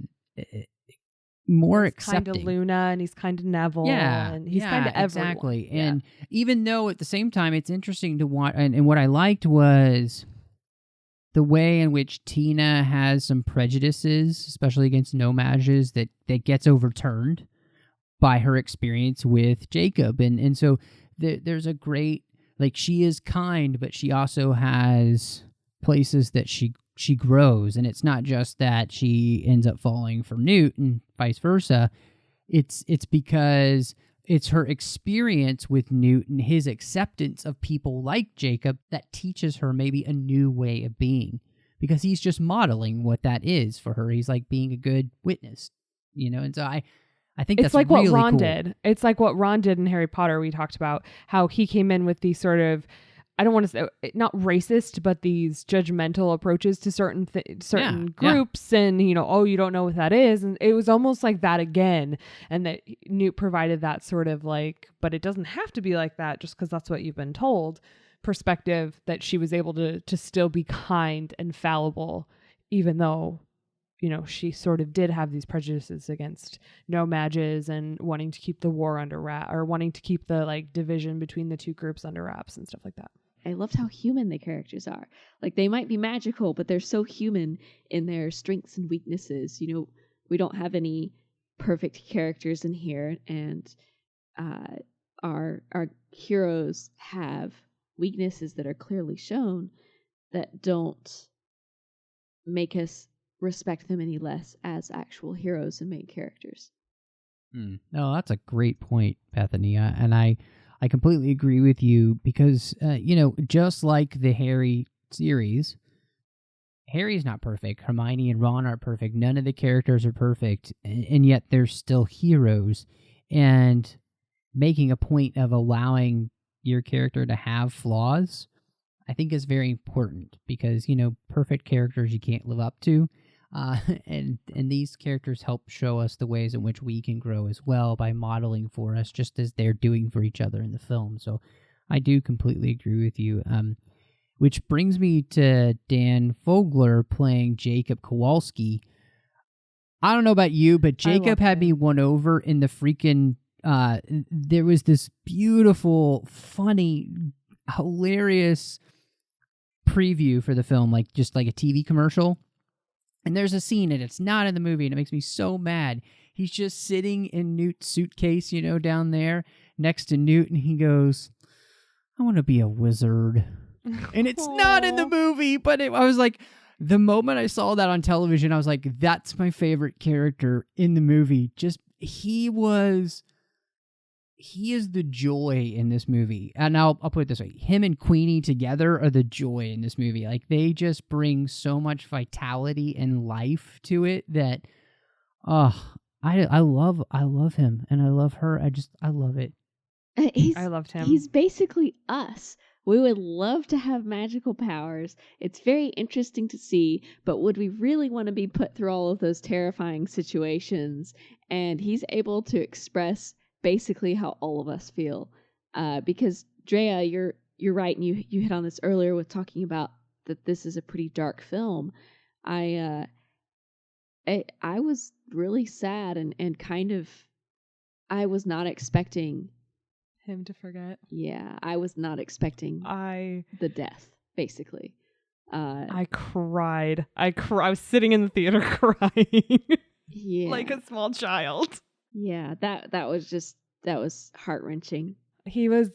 more he's accepting. Kind to Luna, and he's kind to Neville. Yeah, and he's kind to everyone. Exactly. Yeah. And even though at the same time it's interesting to watch, and what I liked was the way in which Tina has some prejudices, especially against No-Majs, that gets overturned by her experience with Jacob. And so there's a great, she is kind, but she also has places that she she grows, and it's not just that she ends up falling for Newt and vice versa. It's because it's her experience with Newt and his acceptance of people like Jacob that teaches her maybe a new way of being, because he's just modeling what that is for her. He's like being a good witness, and so I think it's that's like really what Ron cool. did. It's like what Ron did in Harry Potter. We talked about how he came in with these sort of, I don't want to say not racist, but these judgmental approaches to certain groups, and you don't know what that is, and it was almost like that again. And that Newt provided that sort of like, but it doesn't have to be like that just because that's what you've been told. Perspective that she was able to still be kind and fallible, even though she sort of did have these prejudices against No-Majs and wanting to keep the war under wraps, or wanting to keep the like division between the two groups under wraps and stuff like that. I loved how human the characters are. Like, they might be magical, but they're so human in their strengths and weaknesses. We don't have any perfect characters in here, and our heroes have weaknesses that are clearly shown that don't make us respect them any less as actual heroes and main characters. No, that's a great point, Bethany. And I completely agree with you, because, just like the Harry series, Harry's not perfect. Hermione and Ron aren't perfect. None of the characters are perfect, and yet they're still heroes. And making a point of allowing your character to have flaws, I think is very important, because, perfect characters you can't live up to. And these characters help show us the ways in which we can grow as well by modeling for us, just as they're doing for each other in the film. So I do completely agree with you. Which brings me to Dan Fogler playing Jacob Kowalski. I don't know about you, but Jacob had me won over in the freaking... there was this beautiful, funny, hilarious preview for the film, just like a TV commercial. And there's a scene, and it's not in the movie, and it makes me so mad. He's just sitting in Newt's suitcase, down there next to Newt, and he goes, "I want to be a wizard." And it's not in the movie, but I was like, the moment I saw that on television, I was like, that's my favorite character in the movie. He is the joy in this movie. And I'll put it this way. Him and Queenie together are the joy in this movie. Like, they just bring so much vitality and life to it that, I love him, and I love her. I love it. I loved him. He's basically us. We would love to have magical powers. It's very interesting to see, but would we really want to be put through all of those terrifying situations? And he's able to express basically how all of us feel, because Drea, you're right, and you hit on this earlier with talking about that this is a pretty dark film. I was really sad and kind of, I was not expecting him to forget. Yeah, I was not expecting the death, basically. I cried. I was sitting in the theater crying. Yeah, like a small child. Yeah, that was heart-wrenching. He was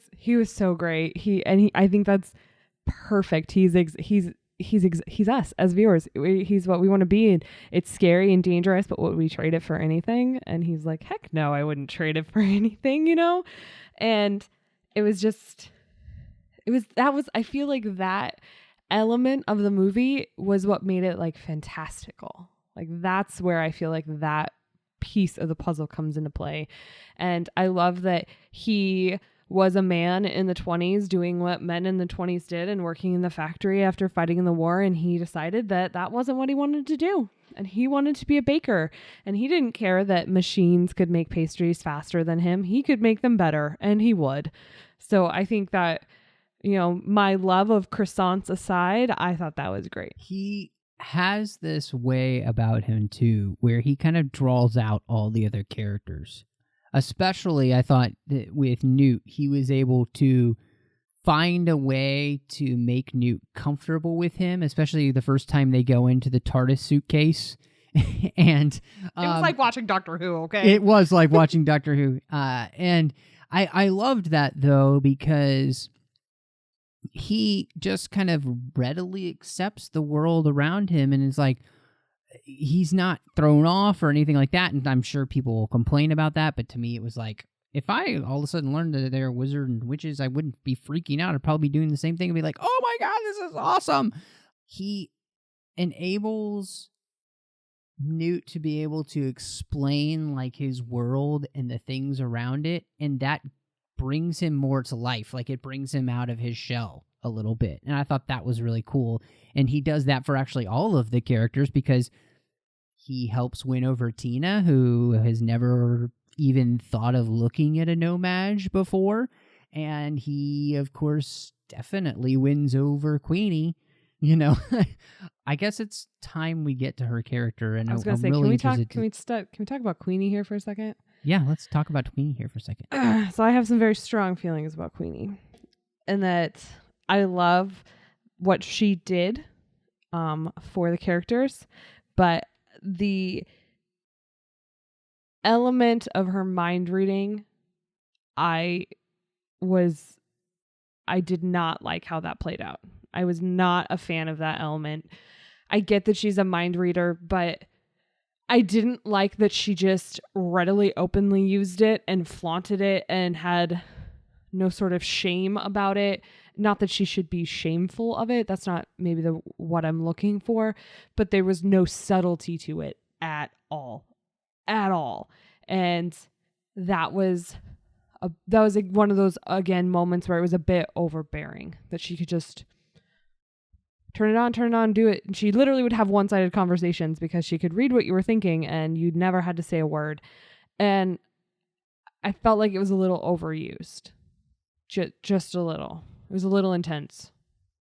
so great. I think that's perfect. He's us as viewers. He's what we want to be. And it's scary and dangerous, but would we trade it for anything? And he's like, heck no, I wouldn't trade it for anything, And I feel like that element of the movie was what made it like fantastical. Like, that's where I feel like that piece of the puzzle comes into play. And I love that he was a man in the 20s doing what men in the 20s did and working in the factory after fighting in the war, and he decided that wasn't what he wanted to do, and he wanted to be a baker, and he didn't care that machines could make pastries faster than him. He could make them better, and he would. So I think that, my love of croissants aside, I thought that was great. He has this way about him too, where he kind of draws out all the other characters. Especially, I thought that with Newt, he was able to find a way to make Newt comfortable with him, especially the first time they go into the TARDIS suitcase. And it was like watching Doctor Who, okay? It was like watching Doctor Who. And I loved that, though, because he just kind of readily accepts the world around him and is like, he's not thrown off or anything like that. And I'm sure people will complain about that. But to me, it was like, if I all of a sudden learned that they're wizards and witches, I wouldn't be freaking out. I'd probably be doing the same thing and be like, oh my God, this is awesome. He enables Newt to be able to explain like his world and the things around it. And that brings him more to life. Like it brings him out of his shell a little bit. And I thought that was really cool. And he does that for actually all of the characters because he helps win over Tina, who has never even thought of looking at a No-Maj before. And he, of course, definitely wins over Queenie. You know, I guess it's time we get to her character. And I was going to say, really can we talk about Queenie here for a second? Yeah, let's talk about Queenie here for a second. So I have some very strong feelings about Queenie, and that I love what she did for the characters, but the element of her mind reading, I did not like how that played out. I was not a fan of that element. I get that she's a mind reader, but I didn't like that she just readily, openly used it and flaunted it and had no sort of shame about it. Not that she should be shameful of it. That's not maybe what I'm looking for, but there was no subtlety to it at all. And that was one of those, again, moments where it was a bit overbearing, that she could just turn it on, do it. And she literally would have one-sided conversations because she could read what you were thinking and you never had to say a word. And I felt like it was a little overused. Just a little. It was a little intense.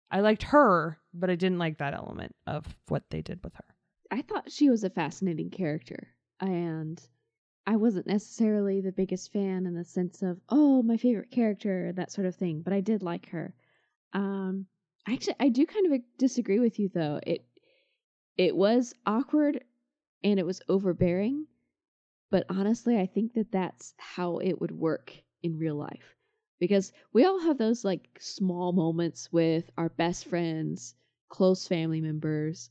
I liked her, but I didn't like that element of what they did with her. I thought she was a fascinating character, and I wasn't necessarily the biggest fan in the sense of, oh, my favorite character, that sort of thing, but I did like her. Actually, I do kind of disagree with you, though. It was awkward and it was overbearing, but honestly, I think that that's how it would work in real life. Because we all have those like small moments with our best friends, close family members,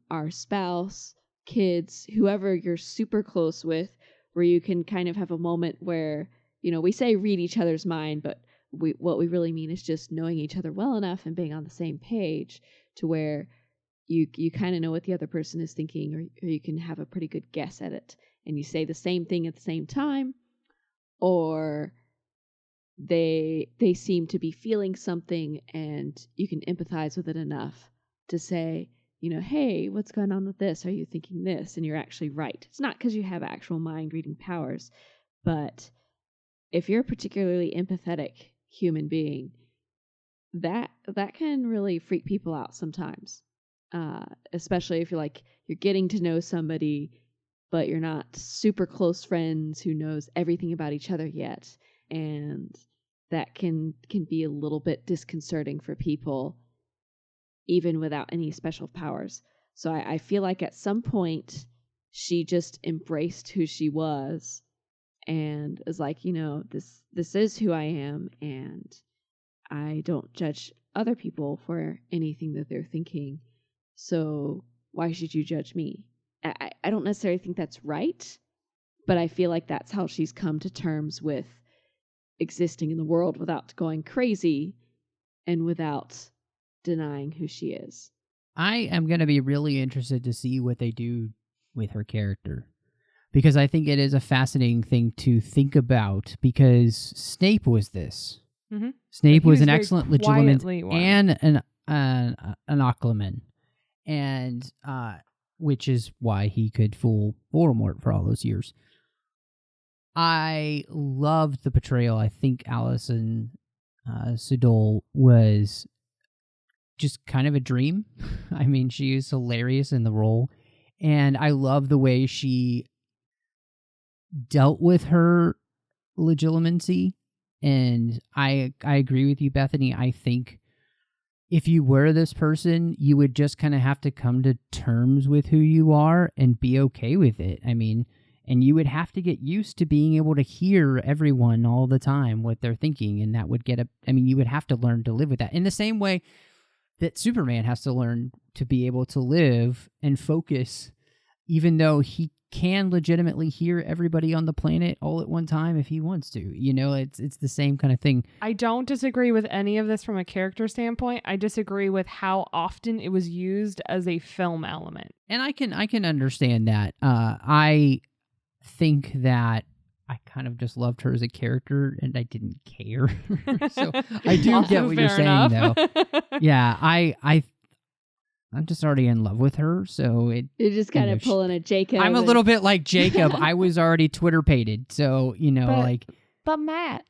our spouse, kids, whoever you're super close with, where you can kind of have a moment where, you know, we say read each other's mind, but what we really mean is just knowing each other well enough and being on the same page to where you kind of know what the other person is thinking, or you can have a pretty good guess at it. And you say the same thing at the same time, or they seem to be feeling something and you can empathize with it enough to say, you know, hey, what's going on with this? Are you thinking this? And you're actually right. It's not because you have actual mind reading powers, but if you're a particularly empathetic human being, that can really freak people out sometimes, especially if you're getting to know somebody, but you're not super close friends who knows everything about each other yet, and that can be a little bit disconcerting for people, even without any special powers. So I feel like at some point she just embraced who she was and is like, you know, this is who I am, and I don't judge other people for anything that they're thinking. So why should you judge me? I don't necessarily think that's right, but I feel like that's how she's come to terms with existing in the world without going crazy and without denying who she is. I am going to be really interested to see what they do with her character, because I think it is a fascinating thing to think about, because Snape was this. Mm-hmm. Snape was an excellent legilimency one. and an Occlumen, and which is why he could fool Voldemort for all those years. I loved the portrayal. I think Alison Sudol was just kind of a dream. I mean, she is hilarious in the role, and I love the way she dealt with her legilimency. And I agree with you, Bethany. I think if you were this person, you would just kind of have to come to terms with who you are and be okay with it. I mean, And you would have to get used to being able to hear everyone all the time, what they're thinking. And that would you would have to learn to live with that. In the same way that Superman has to learn to be able to live and focus, even though he can legitimately hear everybody on the planet all at one time if he wants to. It's the same kind of thing. I don't disagree with any of this from a character standpoint. I disagree with how often it was used as a film element. And I can understand that. I think that I kind of just loved her as a character and I didn't care. So I do get what you're saying though. Yeah, I'm just already in love with her, so you're just kind of pulling a Jacob. I'm a little bit like Jacob. I was already Twitter-pated, so But Matt,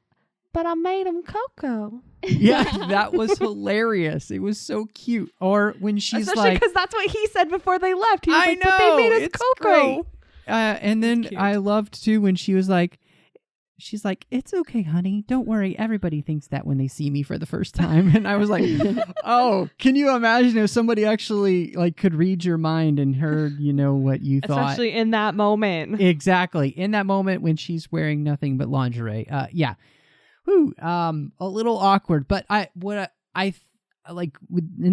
I made him Coco. Yeah, that was hilarious. It was so cute. Or when she's especially because that's what he said before they left. He was I like, but they made us it's Coco. Great. And then I loved too when she's like, it's okay, honey. Don't worry. Everybody thinks that when they see me for the first time. And I was like, oh, can you imagine if somebody actually could read your mind and heard, what you thought? Especially in that moment. Exactly. In that moment when she's wearing nothing but lingerie. Yeah. Whew, a little awkward, but and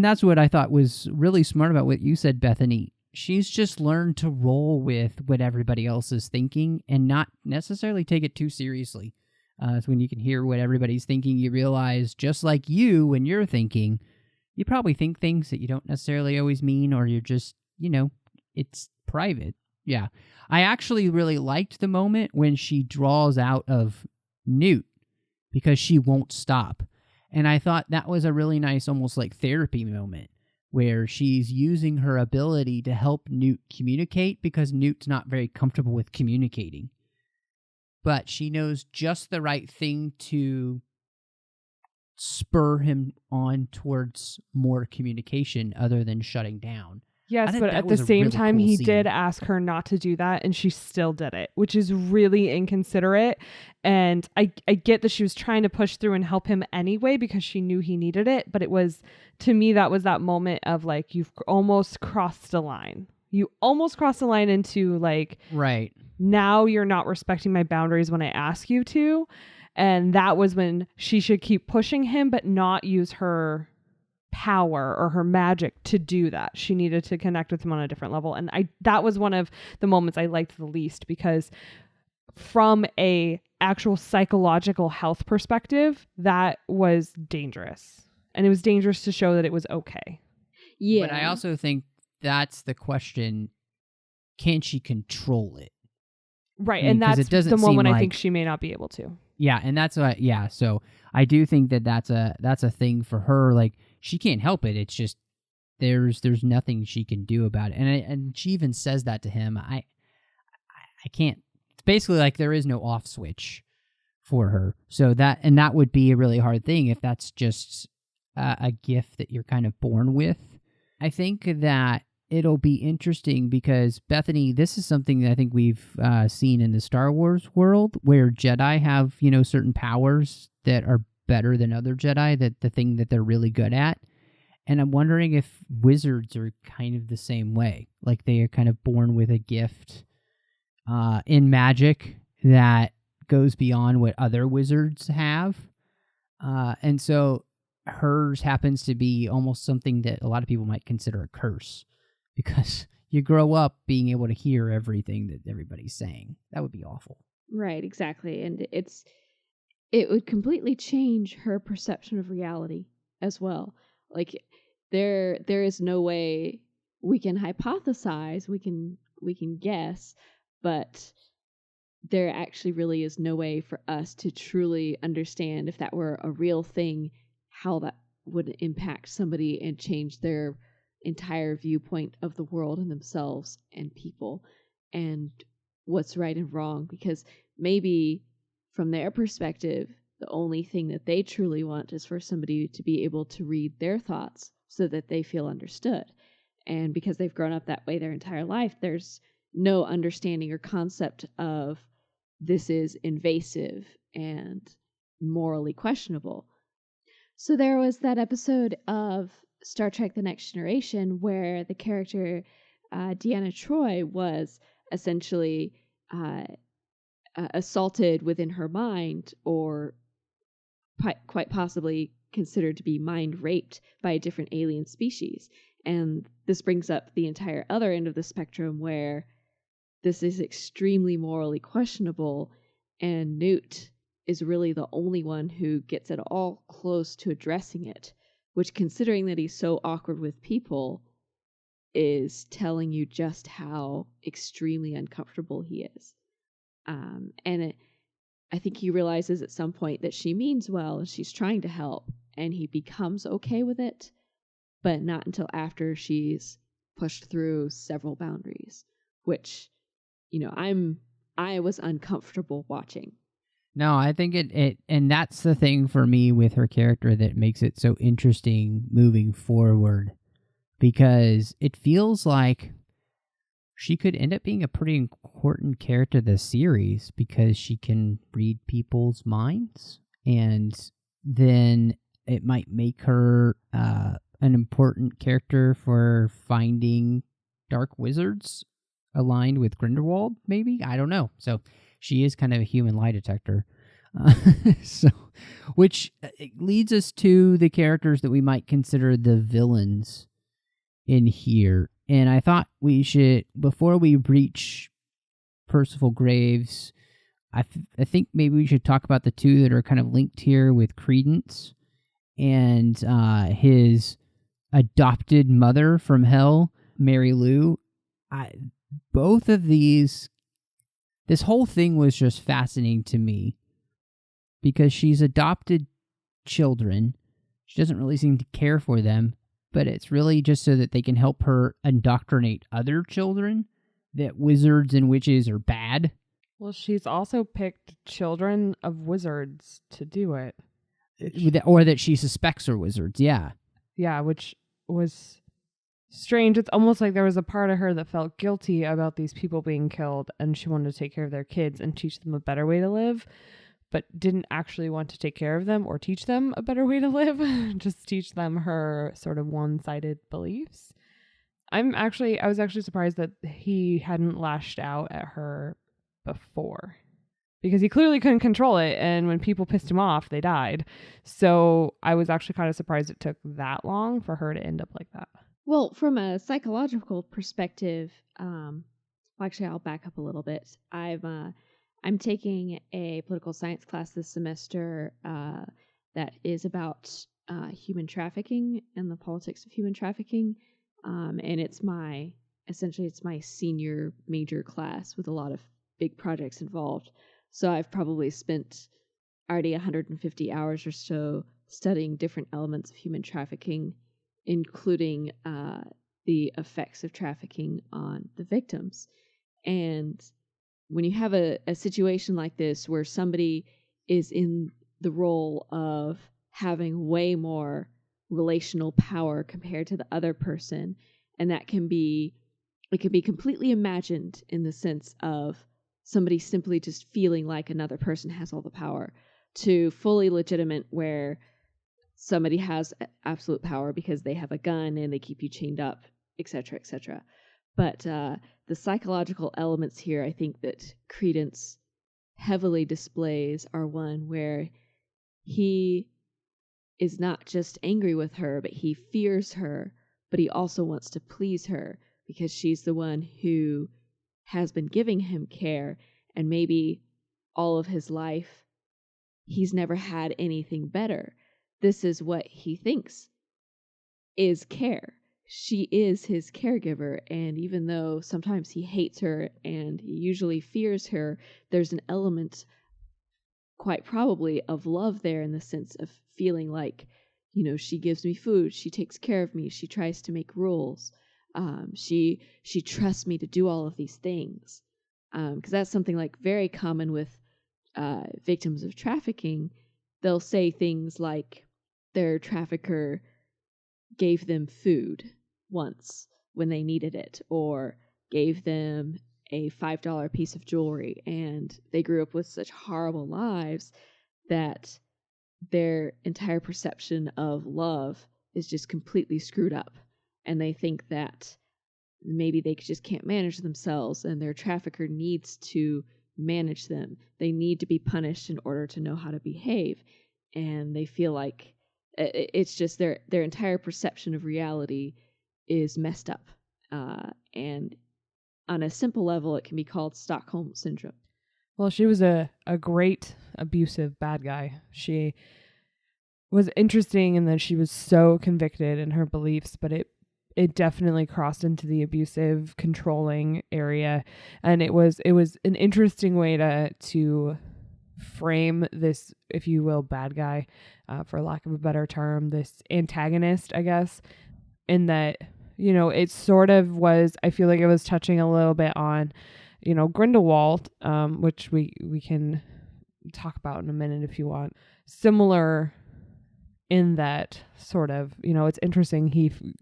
that's what I thought was really smart about what you said, Bethany. She's just learned to roll with what everybody else is thinking and not necessarily take it too seriously. So when you can hear what everybody's thinking, you realize, just like you, when you're thinking, you probably think things that you don't necessarily always mean, or you're just, it's private. Yeah. I actually really liked the moment when she draws out of Newt because she won't stop. And I thought that was a really nice, almost like therapy moment, where she's using her ability to help Newt communicate because Newt's not very comfortable with communicating. But she knows just the right thing to spur him on towards more communication other than shutting down. Yes, but at the same time, he did ask her not to do that, and she still did it, which is really inconsiderate. And I get that she was trying to push through and help him anyway because she knew he needed it. But it was, to me, that was that moment of you've almost crossed a line. You almost crossed the line into right now you're not respecting my boundaries when I ask you to. And that was when she should keep pushing him, but not use her power or her magic to do that. She needed to connect with him on a different level. And that was one of the moments I liked the least, because from a actual psychological health perspective, that was dangerous. And it was dangerous to show that it was okay. Yeah. But I also think that's the question. Can she control it? Right. And that's the moment I think she may not be able to. Yeah. And that's so I do think that's a thing for her. She can't help it. It's just there's nothing she can do about it. And she even says that to him. I can't. It's basically there is no off switch for her. So that would be a really hard thing if that's just a gift that you're kind of born with. I think that it'll be interesting because, Bethany, this is something that I think we've seen in the Star Wars world where Jedi have, certain powers that are better than other Jedi, that the thing that they're really good at. And I'm wondering if wizards are kind of the same way. They are kind of born with a gift in magic that goes beyond what other wizards have. And so hers happens to be almost something that a lot of people might consider a curse, because you grow up being able to hear everything that everybody's saying. That would be awful. Right, exactly. And it would completely change her perception of reality as well. There is no way we can hypothesize, we can guess, but there actually really is no way for us to truly understand, if that were a real thing, how that would impact somebody and change their entire viewpoint of the world and themselves and people and what's right and wrong. Because maybe from their perspective, the only thing that they truly want is for somebody to be able to read their thoughts so that they feel understood. And because they've grown up that way their entire life, there's no understanding or concept of this is invasive and morally questionable. So there was that episode of Star Trek The Next Generation where the character Deanna Troi was essentially assaulted within her mind, or quite possibly considered to be mind raped by a different alien species. And this brings up the entire other end of the spectrum, where this is extremely morally questionable, and Newt is really the only one who gets at all close to addressing it, which, considering that he's so awkward with people, is telling you just how extremely uncomfortable he is. I think he realizes at some point that she means well and she's trying to help, and he becomes okay with it, but not until after she's pushed through several boundaries, which, I was uncomfortable watching. No, I think it and that's the thing for me with her character that makes it so interesting moving forward, because it feels like she could end up being a pretty important character of the series, because she can read people's minds, and then it might make her an important character for finding dark wizards aligned with Grindelwald, maybe? I don't know. So she is kind of a human lie detector. Which leads us to the characters that we might consider the villains in here. And I thought we should, before we reach Percival Graves, I think maybe we should talk about the two that are kind of linked here with Credence and his adopted mother from hell, Mary Lou. Both of these, this whole thing was just fascinating to me, because she's adopted children. She doesn't really seem to care for them, but it's really just so that they can help her indoctrinate other children that wizards and witches are bad. Well, she's also picked children of wizards to do it. Or that she suspects are wizards, yeah. Yeah, which was strange. It's almost like there was a part of her that felt guilty about these people being killed, and she wanted to take care of their kids and teach them a better way to live, but didn't actually want to take care of them or teach them a better way to live, just teach them her sort of one-sided beliefs. I was actually surprised that he hadn't lashed out at her before, because he clearly couldn't control it, and when people pissed him off, they died. So I was actually kind of surprised it took that long for her to end up like that. Well, from a psychological perspective, actually, I'll back up a little bit. I'm taking a political science class this semester that is about human trafficking and the politics of human trafficking, and it's my senior major class with a lot of big projects involved. So I've probably spent already 150 hours or so studying different elements of human trafficking, including the effects of trafficking on the victims. And when you have a situation like this where somebody is in the role of having way more relational power compared to the other person, and it can be completely imagined in the sense of somebody simply just feeling like another person has all the power, to fully legitimate where somebody has absolute power because they have a gun and they keep you chained up, etc., etc. But the psychological elements here, I think that Credence heavily displays, are one where he is not just angry with her, but he fears her, but he also wants to please her because she's the one who has been giving him care, and maybe all of his life he's never had anything better. This is what he thinks is care. She is his caregiver, and even though sometimes he hates her and he usually fears her, there's an element, quite probably, of love there, in the sense of feeling like, she gives me food, she takes care of me, she tries to make rules, she trusts me to do all of these things, because that's something like very common with victims of trafficking. They'll say things like their trafficker gave them food once when they needed it, or gave them a $5 piece of jewelry, and they grew up with such horrible lives that their entire perception of love is just completely screwed up, and they think that maybe they just can't manage themselves and their trafficker needs to manage them. They need to be punished in order to know how to behave. And they feel like it's just their entire perception of reality is messed up. And on a simple level, it can be called Stockholm Syndrome. Well, she was a great abusive bad guy. She was interesting in that she was so convicted in her beliefs, but it definitely crossed into the abusive, controlling area. And it was an interesting way to frame this, if you will, bad guy, for lack of a better term, this antagonist, I guess, in that, you know, it sort of was, I feel like it was touching a little bit on, you know, Grindelwald, which we can talk about in a minute if you want. Similar in that sort of, you know, it's interesting.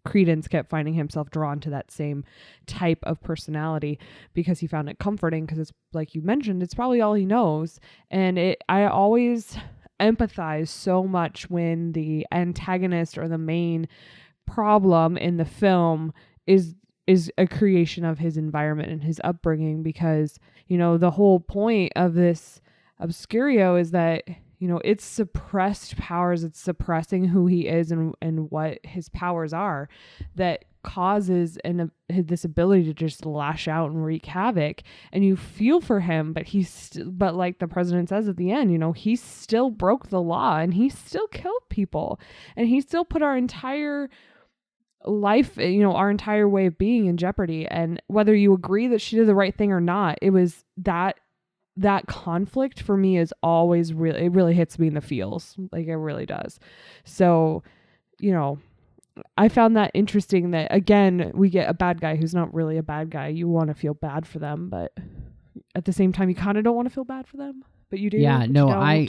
Credence kept finding himself drawn to that same type of personality because he found it comforting, because it's like you mentioned, it's probably all he knows. And I always empathize so much when the antagonist or the main problem in the film is a creation of his environment and his upbringing, because, you know, the whole point of this Obscurio is that, you know, it's suppressed powers, it's suppressing who he is and what his powers are, that causes this ability to just lash out and wreak havoc. And you feel for him, but like the president says at the end, you know, he still broke the law and he still killed people, and he still put our entire life, you know, our entire way of being in jeopardy. And whether you agree that she did the right thing or not, it was that conflict for me is always it really hits me in the feels. Like, it really does. So, you know, I found that interesting that, again, we get a bad guy who's not really a bad guy. You want to feel bad for them, but at the same time, you kind of don't want to feel bad for them, but you do. Yeah, no,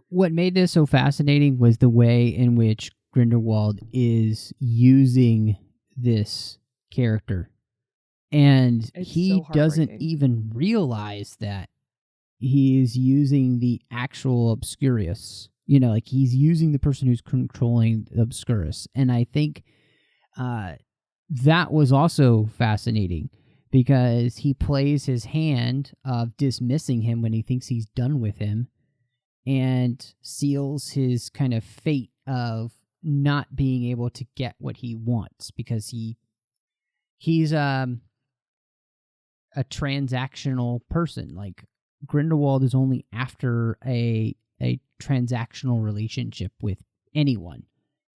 what made this so fascinating was the way in which Grindelwald is using this character. And he doesn't even realize that he is using the actual Obscurus. You know, like, he's using the person who's controlling the Obscurus. And I think that was also fascinating, because he plays his hand of dismissing him when he thinks he's done with him, and seals his kind of fate of not being able to get what he wants, because he's a transactional person. Like, Grindelwald is only after a transactional relationship with anyone.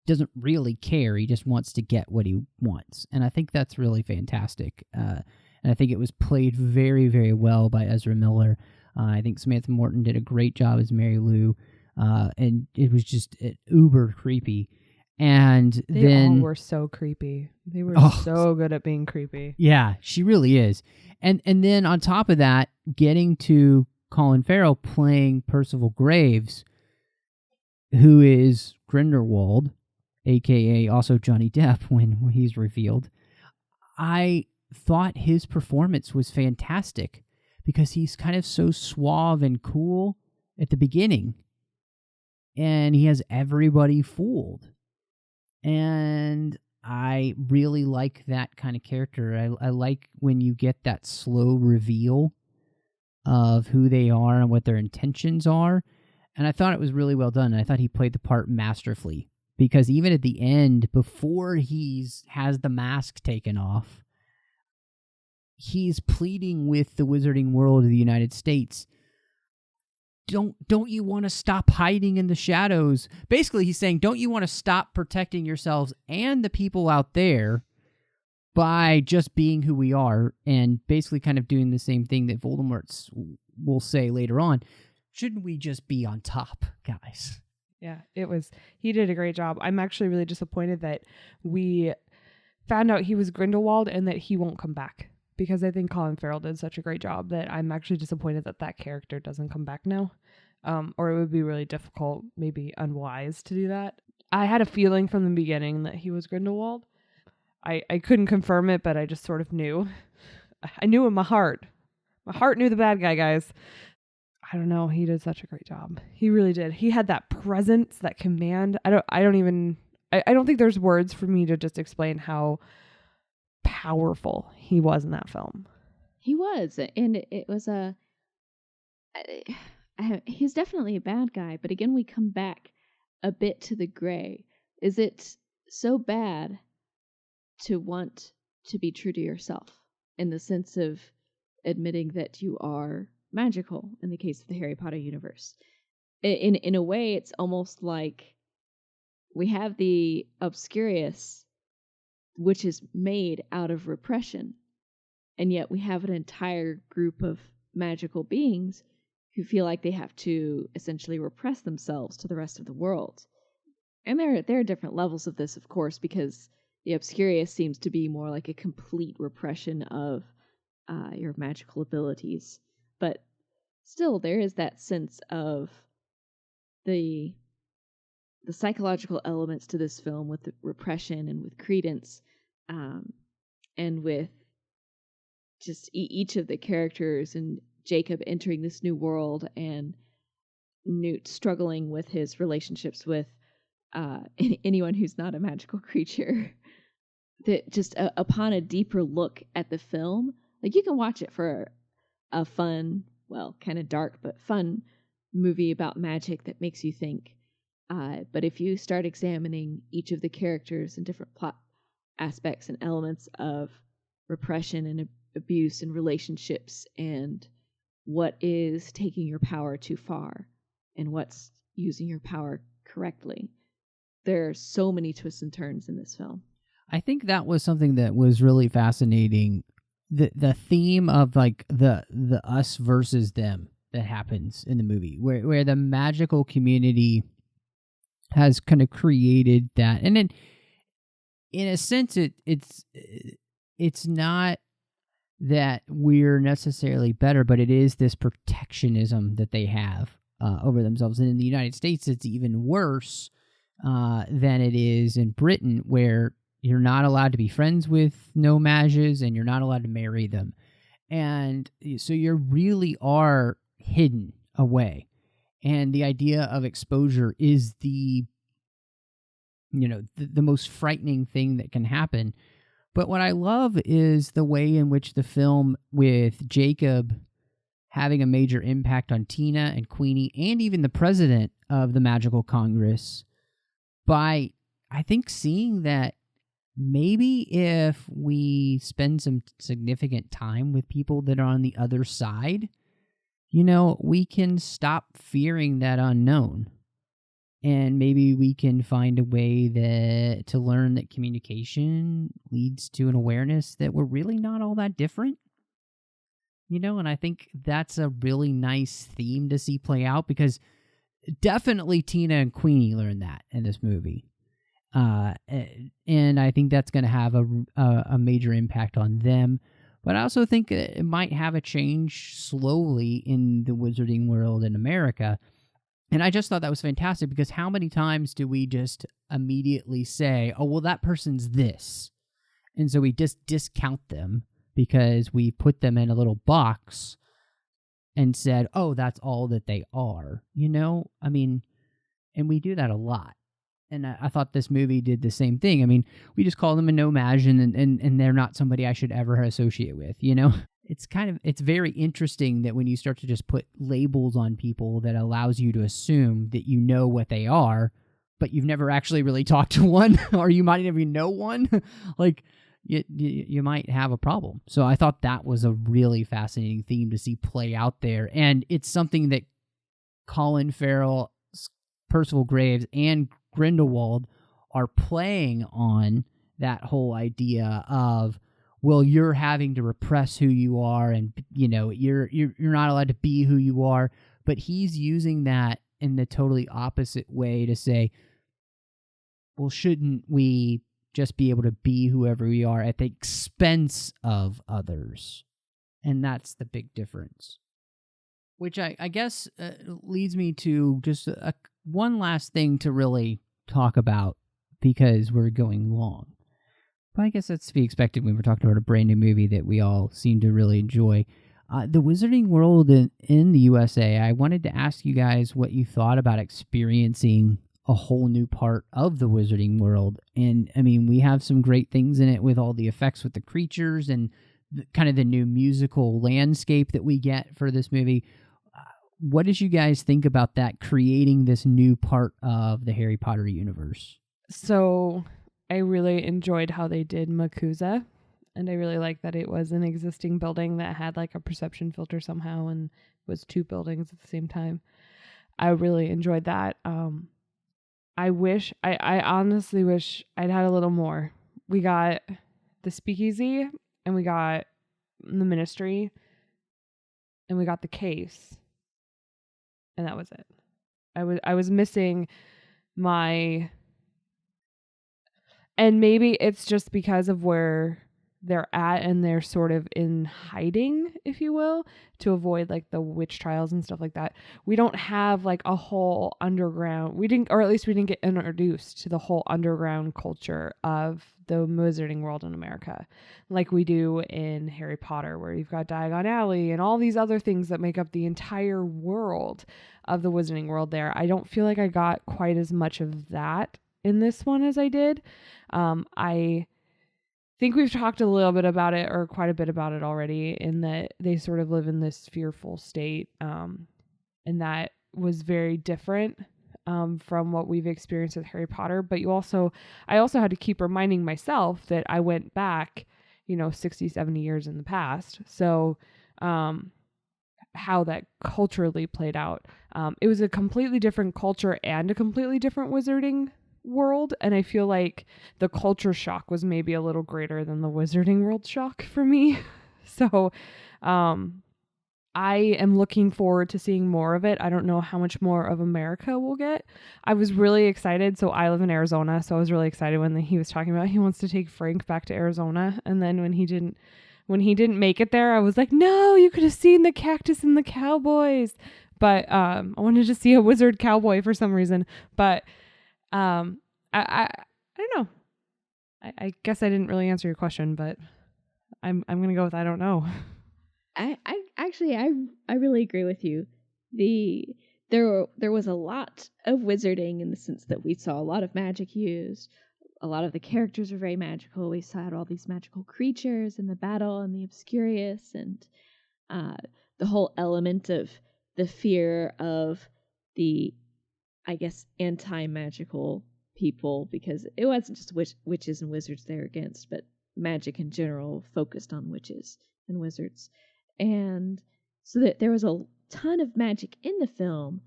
Doesn't really care. He just wants to get what he wants. And I think that's really fantastic. And I think it was played very, very well by Ezra Miller. I think Samantha Morton did a great job as Mary Lou. And it was just uber creepy. And they all were so creepy. They were so good at being creepy. Yeah, she really is. And then on top of that, getting to Colin Farrell playing Percival Graves, who is Grindelwald, a.k.a. also Johnny Depp when he's revealed. I thought his performance was fantastic, because he's kind of so suave and cool at the beginning, and he has everybody fooled. And I really like that kind of character. I like when you get that slow reveal of who they are and what their intentions are. And I thought it was really well done. I thought he played the part masterfully, because even at the end, before he has the mask taken off, he's pleading with the wizarding world of the United States. Don't you want to stop hiding in the shadows? Basically, he's saying, don't you want to stop protecting yourselves and the people out there by just being who we are? And basically kind of doing the same thing that Voldemort will say later on. Shouldn't we just be on top, guys? Yeah, he did a great job. I'm actually really disappointed that we found out he was Grindelwald and that he won't come back, because I think Colin Farrell did such a great job that I'm actually disappointed that character doesn't come back now. Or it would be really difficult, maybe unwise to do that. I had a feeling from the beginning that he was Grindelwald. I couldn't confirm it, but I just sort of knew. I knew in my heart. My heart knew the bad guy, guys. I don't know. He did such a great job. He really did. He had that presence, that command. I don't think there's words for me to just explain how powerful he was in that film. He was, and it was he's definitely a bad guy, but again, we come back a bit to the gray. Is it so bad to want to be true to yourself in the sense of admitting that you are magical in the case of the Harry Potter universe? In a way, it's almost like we have the Obscurious, which is made out of repression, and yet we have an entire group of magical beings who feel like they have to essentially repress themselves to the rest of the world. And there are different levels of this, of course, because the Obscurious seems to be more like a complete repression of your magical abilities. But still, there is that sense of the psychological elements to this film with the repression and with Credence, and with just each of the characters, and Jacob entering this new world, and Newt struggling with his relationships with anyone who's not a magical creature. That just upon a deeper look at the film, like, you can watch it for a fun, well, kind of dark but fun movie about magic that makes you think. But if you start examining each of the characters and different plot aspects and elements of repression and abuse and relationships, and what is taking your power too far and what's using your power correctly, there are so many twists and turns in this film. I think that was something that was really fascinating. The theme of like the us versus them that happens in the movie, where the magical community has kind of created that, and in a sense, it's not that we're necessarily better, but it is this protectionism that they have over themselves. And in the United States, it's even worse than it is in Britain, where you're not allowed to be friends with No-Majs and you're not allowed to marry them. And so you really are hidden away. And the idea of exposure is the most frightening thing that can happen. But what I love is the way in which the film, with Jacob having a major impact on Tina and Queenie and even the president of the Magical Congress, by, I think, seeing that maybe if we spend some significant time with people that are on the other side, we can stop fearing that unknown. And maybe we can find a way to learn that communication leads to an awareness that we're really not all that different. And I think that's a really nice theme to see play out, because definitely Tina and Queenie learn that in this movie. And I think that's going to have a major impact on them. But I also think it might have a change slowly in the wizarding world in America. And I just thought that was fantastic, because how many times do we just immediately say, oh, well, that person's this. And so we just discount them because we put them in a little box and said, oh, that's all that they are. And we do that a lot. And I thought this movie did the same thing. We just call them a No-Maj, and they're not somebody I should ever associate with, It's very interesting that when you start to just put labels on people, that allows you to assume that you know what they are, but you've never actually really talked to one, or you might even know one. Like, you might have a problem. So I thought that was a really fascinating theme to see play out there. And it's something that Colin Farrell, Percival Graves, and Grindelwald are playing on, that whole idea of, well, you're having to repress who you are, and you're not allowed to be who you are. But he's using that in the totally opposite way to say, well, shouldn't we just be able to be whoever we are at the expense of others? And that's the big difference. Which I guess leads me to just one last thing to really talk about, because we're going long. But I guess that's to be expected when we're talking about a brand new movie that we all seem to really enjoy. The wizarding world in the USA, I wanted to ask you guys what you thought about experiencing a whole new part of the wizarding world. And I mean, we have some great things in it with all the effects with the creatures and kind of the new musical landscape that we get for this movie. What did you guys think about that, creating this new part of the Harry Potter universe? So I really enjoyed how they did MACUSA, and I really liked that it was an existing building that had like a perception filter somehow and was two buildings at the same time. I really enjoyed that. I honestly wish I'd had a little more. We got the speakeasy, and we got the ministry, and we got the case, and that was it. I was missing my, and maybe it's just because of where they're at and they're sort of in hiding, if you will, to avoid like the witch trials and stuff like that. We don't have like a whole underground, we didn't get introduced to the whole underground culture of the wizarding world in America like we do in Harry Potter, where you've got Diagon Alley and all these other things that make up the entire world of the wizarding world there. I don't feel like I got quite as much of that in this one as I did. I think we've talked a little bit about it, or quite a bit about it already, in that they sort of live in this fearful state. And that was very different from what we've experienced with Harry Potter. But I also had to keep reminding myself that I went back, 60, 70 years in the past. So how that culturally played out. It was a completely different culture and a completely different wizarding world, and I feel like the culture shock was maybe a little greater than the wizarding world shock for me. So I am looking forward to seeing more of it. I don't know how much more of America we'll get. I was really excited. So I live in Arizona, so I was really excited when he was talking about he wants to take Frank back to Arizona, and then when he didn't make it there, I was like, no, you could have seen the cactus and the cowboys. But I wanted to see a wizard cowboy for some reason. But I don't know. I guess I didn't really answer your question, but I'm gonna go with I don't know. I really agree with you. There was a lot of wizarding in the sense that we saw a lot of magic used. A lot of the characters are very magical. We saw all these magical creatures in the battle and the Obscurious, and the whole element of the fear of the, I guess, anti-magical people, because it wasn't just witches and wizards they were against, but magic in general focused on witches and wizards. And so that there was a ton of magic in the film,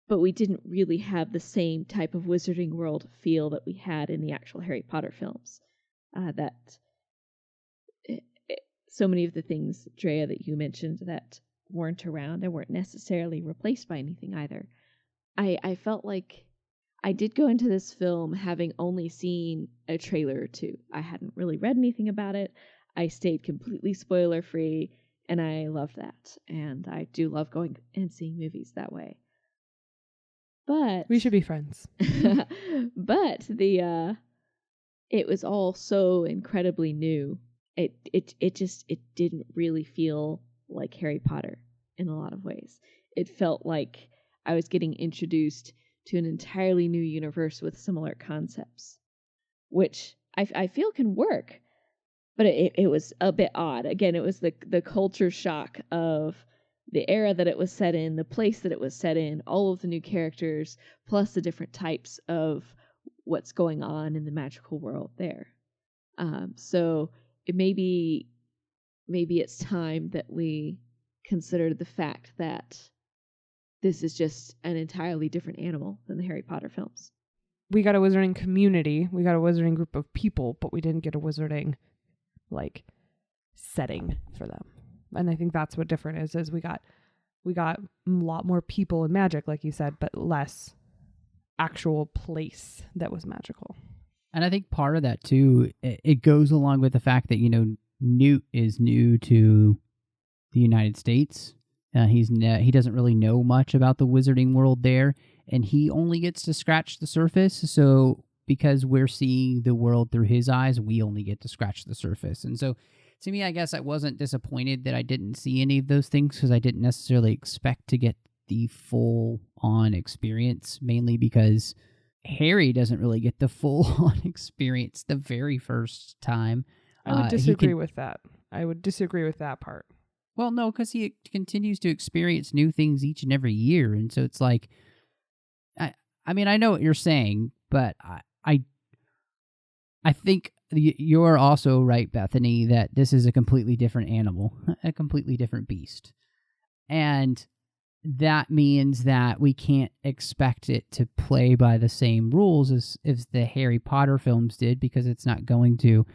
but we didn't really have the same type of wizarding world feel that we had in the actual Harry Potter films. So many of the things, Drea, that you mentioned that weren't around and weren't necessarily replaced by anything either. I felt like I did go into this film having only seen a trailer or two. I hadn't really read anything about it. I stayed completely spoiler-free, and I loved that. And I do love going and seeing movies that way. But We should be friends. But it was all so incredibly new. It didn't really feel like Harry Potter in a lot of ways. It felt like I was getting introduced to an entirely new universe with similar concepts, which I feel can work, but it was a bit odd. Again, it was the culture shock of the era that it was set in, the place that it was set in, all of the new characters, plus the different types of what's going on in the magical world there. So it maybe it's time that we consider the fact that this is just an entirely different animal than the Harry Potter films. We got a wizarding community, we got a wizarding group of people, but we didn't get a wizarding setting for them. And I think that's what different is we got a lot more people and magic, like you said, but less actual place that was magical. And I think part of that too, it goes along with the fact that, Newt is new to the United States. He doesn't really know much about the wizarding world there, and he only gets to scratch the surface. So because we're seeing the world through his eyes, we only get to scratch the surface. And so to me, I guess I wasn't disappointed that I didn't see any of those things, because I didn't necessarily expect to get the full-on experience, mainly because Harry doesn't really get the full-on experience the very first time. I would disagree with that. I would disagree with that part. Well, no, because he continues to experience new things each and every year, and so it's like, I mean, I know what you're saying, but I think you're also right, Bethany, that this is a completely different animal, a completely different beast, and that means that we can't expect it to play by the same rules as the Harry Potter films did, because it's not going to.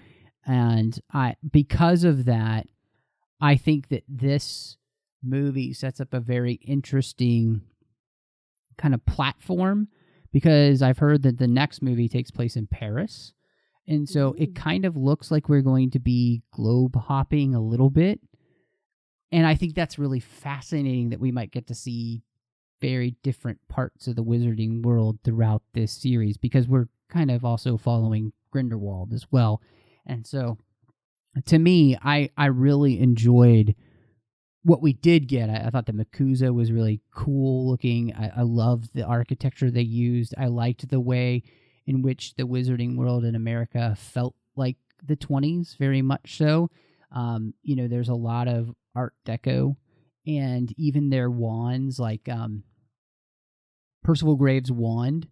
And because of that, I think that this movie sets up a very interesting kind of platform, because I've heard that the next movie takes place in Paris. And so it kind of looks like we're going to be globe hopping a little bit. And I think that's really fascinating, that we might get to see very different parts of the wizarding world throughout this series, because we're kind of also following Grindelwald as well. And so, to me, I really enjoyed what we did get. I thought the Makusa was really cool looking. I loved the architecture they used. I liked the way in which the wizarding world in America felt like the 20s, very much so. There's a lot of Art Deco, and even their wands, like Percival Graves' wand,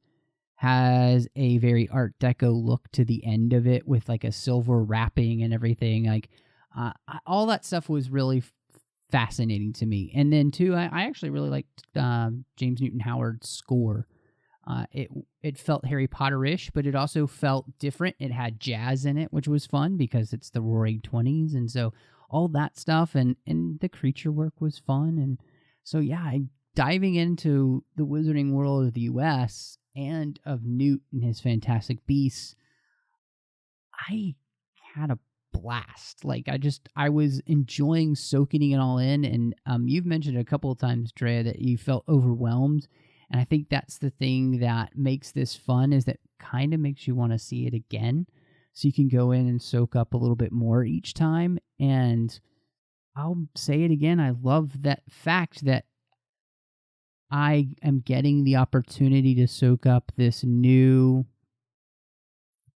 has a very Art Deco look to the end of it, with like a silver wrapping and everything. Like all that stuff was really fascinating to me. And then too, I actually really liked James Newton Howard's score. It felt Harry Potter-ish, but it also felt different. It had jazz in it, which was fun because it's the Roaring '20s, and so all that stuff, and the creature work was fun. And so yeah, diving into the wizarding world of the U.S. and of Newt and his Fantastic Beasts, I had a blast. Like, I was enjoying soaking it all in. And you've mentioned a couple of times, Drea, that you felt overwhelmed. And I think that's the thing that makes this fun, is that kind of makes you want to see it again. So you can go in and soak up a little bit more each time. And I'll say it again, I love that fact that I am getting the opportunity to soak up this new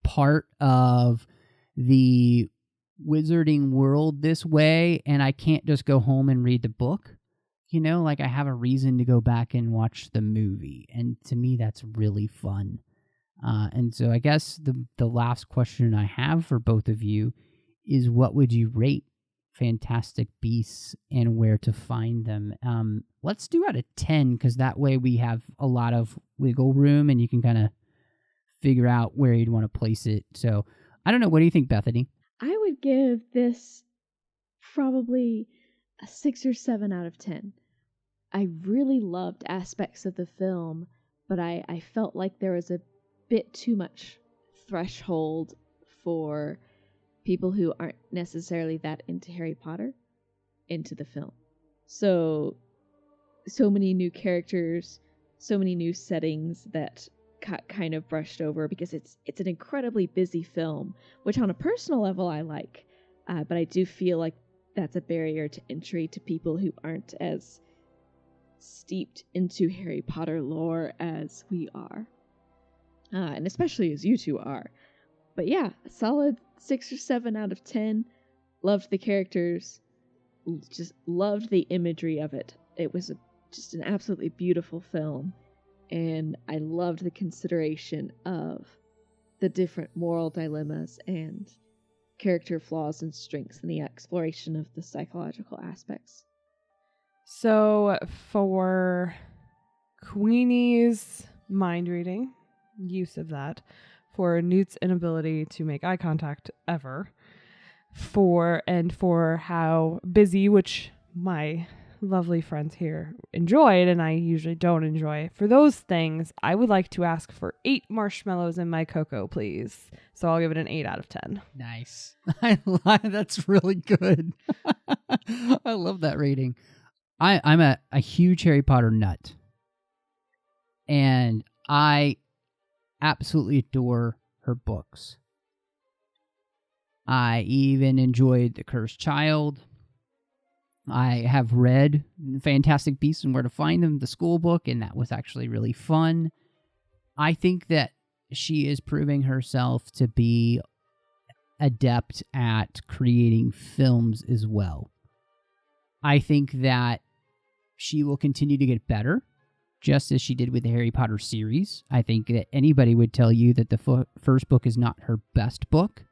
part of the wizarding world this way, and I can't just go home and read the book. Like, I have a reason to go back and watch the movie, and to me that's really fun. And so I guess the last question I have for both of you is, what would you rate Fantastic Beasts and where to find them? Let's do out of 10, because that way we have a lot of wiggle room and you can kind of figure out where you'd want to place it. So I don't know. What do you think, Bethany? I would give this probably a 6 or 7 out of 10. I really loved aspects of the film, but I felt like there was a bit too much threshold for people who aren't necessarily that into Harry Potter into the film. So many new characters, so many new settings that got kind of brushed over, because it's an incredibly busy film, which on a personal level I like, but I do feel like that's a barrier to entry to people who aren't as steeped into Harry Potter lore as we are, and especially as you two are. But yeah, a solid 6 or 7 out of 10. Loved the characters, just loved the imagery of it. It was just an absolutely beautiful film, and I loved the consideration of the different moral dilemmas and character flaws and strengths, and the exploration of the psychological aspects. So for Queenie's mind reading, use of that, for Newt's inability to make eye contact ever, for how busy, which my lovely friends here enjoyed and I usually don't enjoy, for those things, I would like to ask for 8 marshmallows in my cocoa, please. So I'll give it an 8 out of 10. Nice. That's really good. I love that rating. I'm a huge Harry Potter nut, and I absolutely adore her books. I even enjoyed The Cursed Child. I have read Fantastic Beasts and Where to Find Them, the school book, and that was actually really fun. I think that she is proving herself to be adept at creating films as well. I think that she will continue to get better, just as she did with the Harry Potter series. I think that anybody would tell you that the first book is not her best book,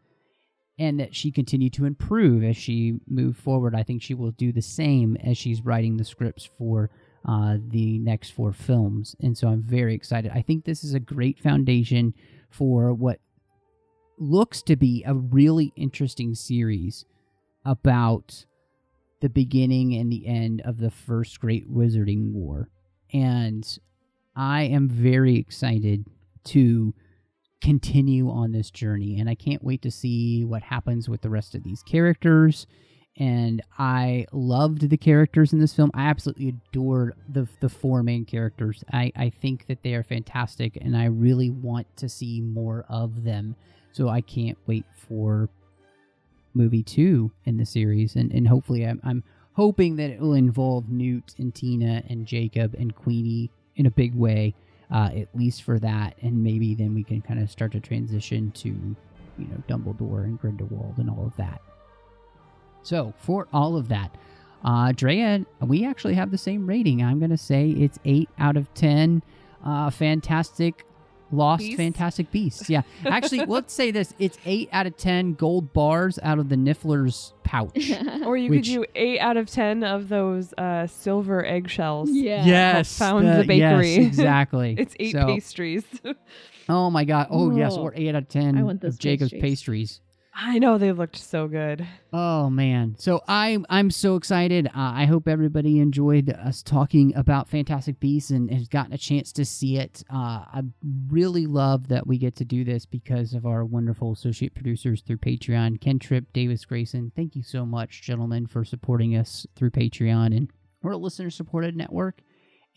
and that she continued to improve as she moved forward. I think she will do the same as she's writing the scripts for the next 4 films, and so I'm very excited. I think this is a great foundation for what looks to be a really interesting series about the beginning and the end of the first Great Wizarding War. And I am very excited to continue on this journey, and I can't wait to see what happens with the rest of these characters. And I loved the characters in this film. I absolutely adored the 4 main characters. I think that they are fantastic, and I really want to see more of them. So I can't wait for movie 2 in the series, and hopefully I'm hoping that it will involve Newt and Tina and Jacob and Queenie in a big way, at least for that, and maybe then we can kind of start to transition to, you know, Dumbledore and Grindelwald and all of that. So for all of that, Andrea, we actually have the same rating. I'm going to say it's 8 out of 10. Fantastic Beasts. Yeah. Actually, let's say this. It's 8 out of 10 gold bars out of the Niffler's pouch. Or you could do 8 out of 10 of those silver eggshells. Yeah. Yes. Found the bakery. Yes, exactly. It's 8 pastries. Oh my God. Oh, yes. Whoa. Or 8 out of 10 I want those of Jacob's pastries. pastries. I know, they looked so good. Oh man. So I'm so excited. I hope everybody enjoyed us talking about Fantastic Beasts and has gotten a chance to see it. I really love that we get to do this because of our wonderful associate producers through Patreon, Ken Tripp, Davis Grayson. Thank you so much, gentlemen, for supporting us through Patreon. And we're a listener-supported network,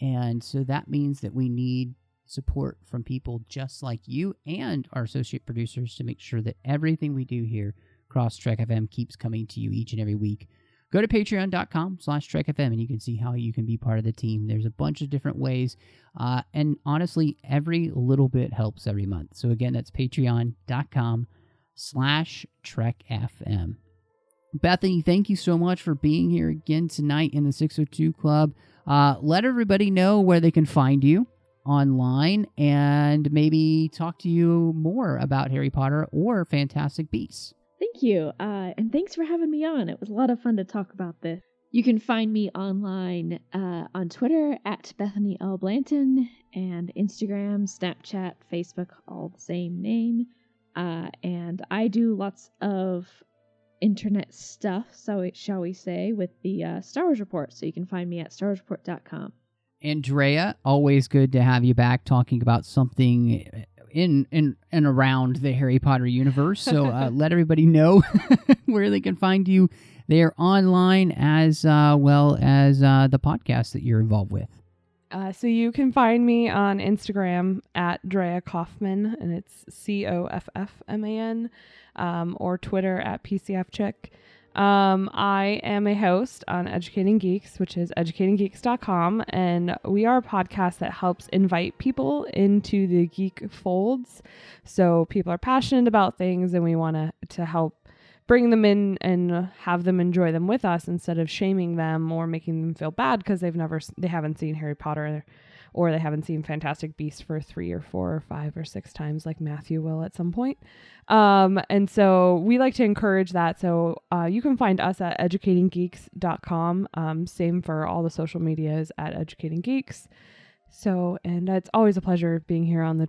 and so that means that we need support from people just like you and our associate producers to make sure that everything we do here across Trek FM keeps coming to you each and every week. Go to patreon.com/TrekFM and you can see how you can be part of the team. There's a bunch of different ways, and honestly, every little bit helps every month. So again, that's patreon.com/TrekFM. Bethany, thank you so much for being here again tonight in the 602 Club. Let everybody know where they can find you online and maybe talk to you more about Harry Potter or Fantastic Beasts. Thank you. And thanks for having me on. It was a lot of fun to talk about this. You can find me online on Twitter at Bethany L. Blanton, and Instagram, Snapchat, Facebook, all the same name. And I do lots of internet stuff, so shall we say, with the Star Wars Report. So you can find me at starwarsreport.com. Andrea, always good to have you back talking about something in and around the Harry Potter universe. So let everybody know where they can find you there online, as well as the podcast that you're involved with. So you can find me on Instagram at Drea Coffman, and it's Coffman, or Twitter at PCFChick. I am a host on Educating Geeks, which is educatinggeeks.com, and we are a podcast that helps invite people into the geek folds. So people are passionate about things, and we want to help bring them in and have them enjoy them with us instead of shaming them or making them feel bad because they haven't seen Harry Potter or they haven't seen Fantastic Beasts for 3 or 4 or 5 or 6 times like Matthew will at some point. And so we like to encourage that. So you can find us at educatinggeeks.com. Same for all the social medias at Educating Geeks. So, and it's always a pleasure being here on the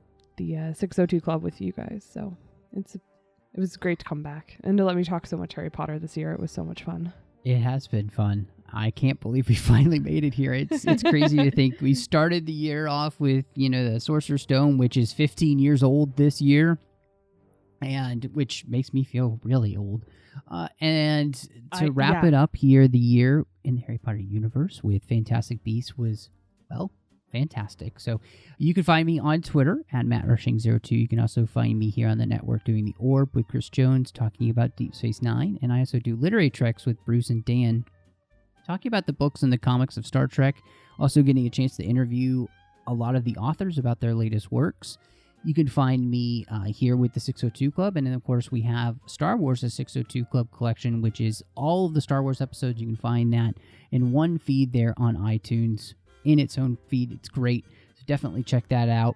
602 Club with you guys. So it was great to come back and to let me talk so much Harry Potter this year. It was so much fun. It has been fun. I can't believe we finally made it here. It's crazy to think we started the year off with, the Sorcerer's Stone, which is 15 years old this year, and which makes me feel really old. And to wrap it up here, the year in the Harry Potter universe with Fantastic Beasts was, well, fantastic. So you can find me on Twitter at MattRushing02. You can also find me here on the network doing The Orb with Chris Jones, talking about Deep Space Nine. And I also do Literary Treks with Bruce and Dan talking about the books and the comics of Star Trek, also getting a chance to interview a lot of the authors about their latest works. You can find me here with the 602 Club, and then, of course, we have Star Wars, the 602 Club collection, which is all of the Star Wars episodes. You can find that in one feed there on iTunes, in its own feed. It's great, so definitely check that out.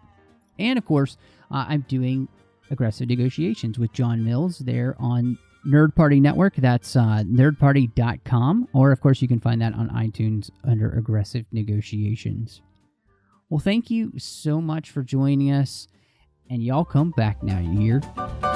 And, of course, I'm doing Aggressive Negotiations with John Mills there on Nerd Party Network. That's nerdparty.com, or, of course, you can find that on iTunes under Aggressive Negotiations. Well, thank you so much for joining us. And y'all come back now, you hear?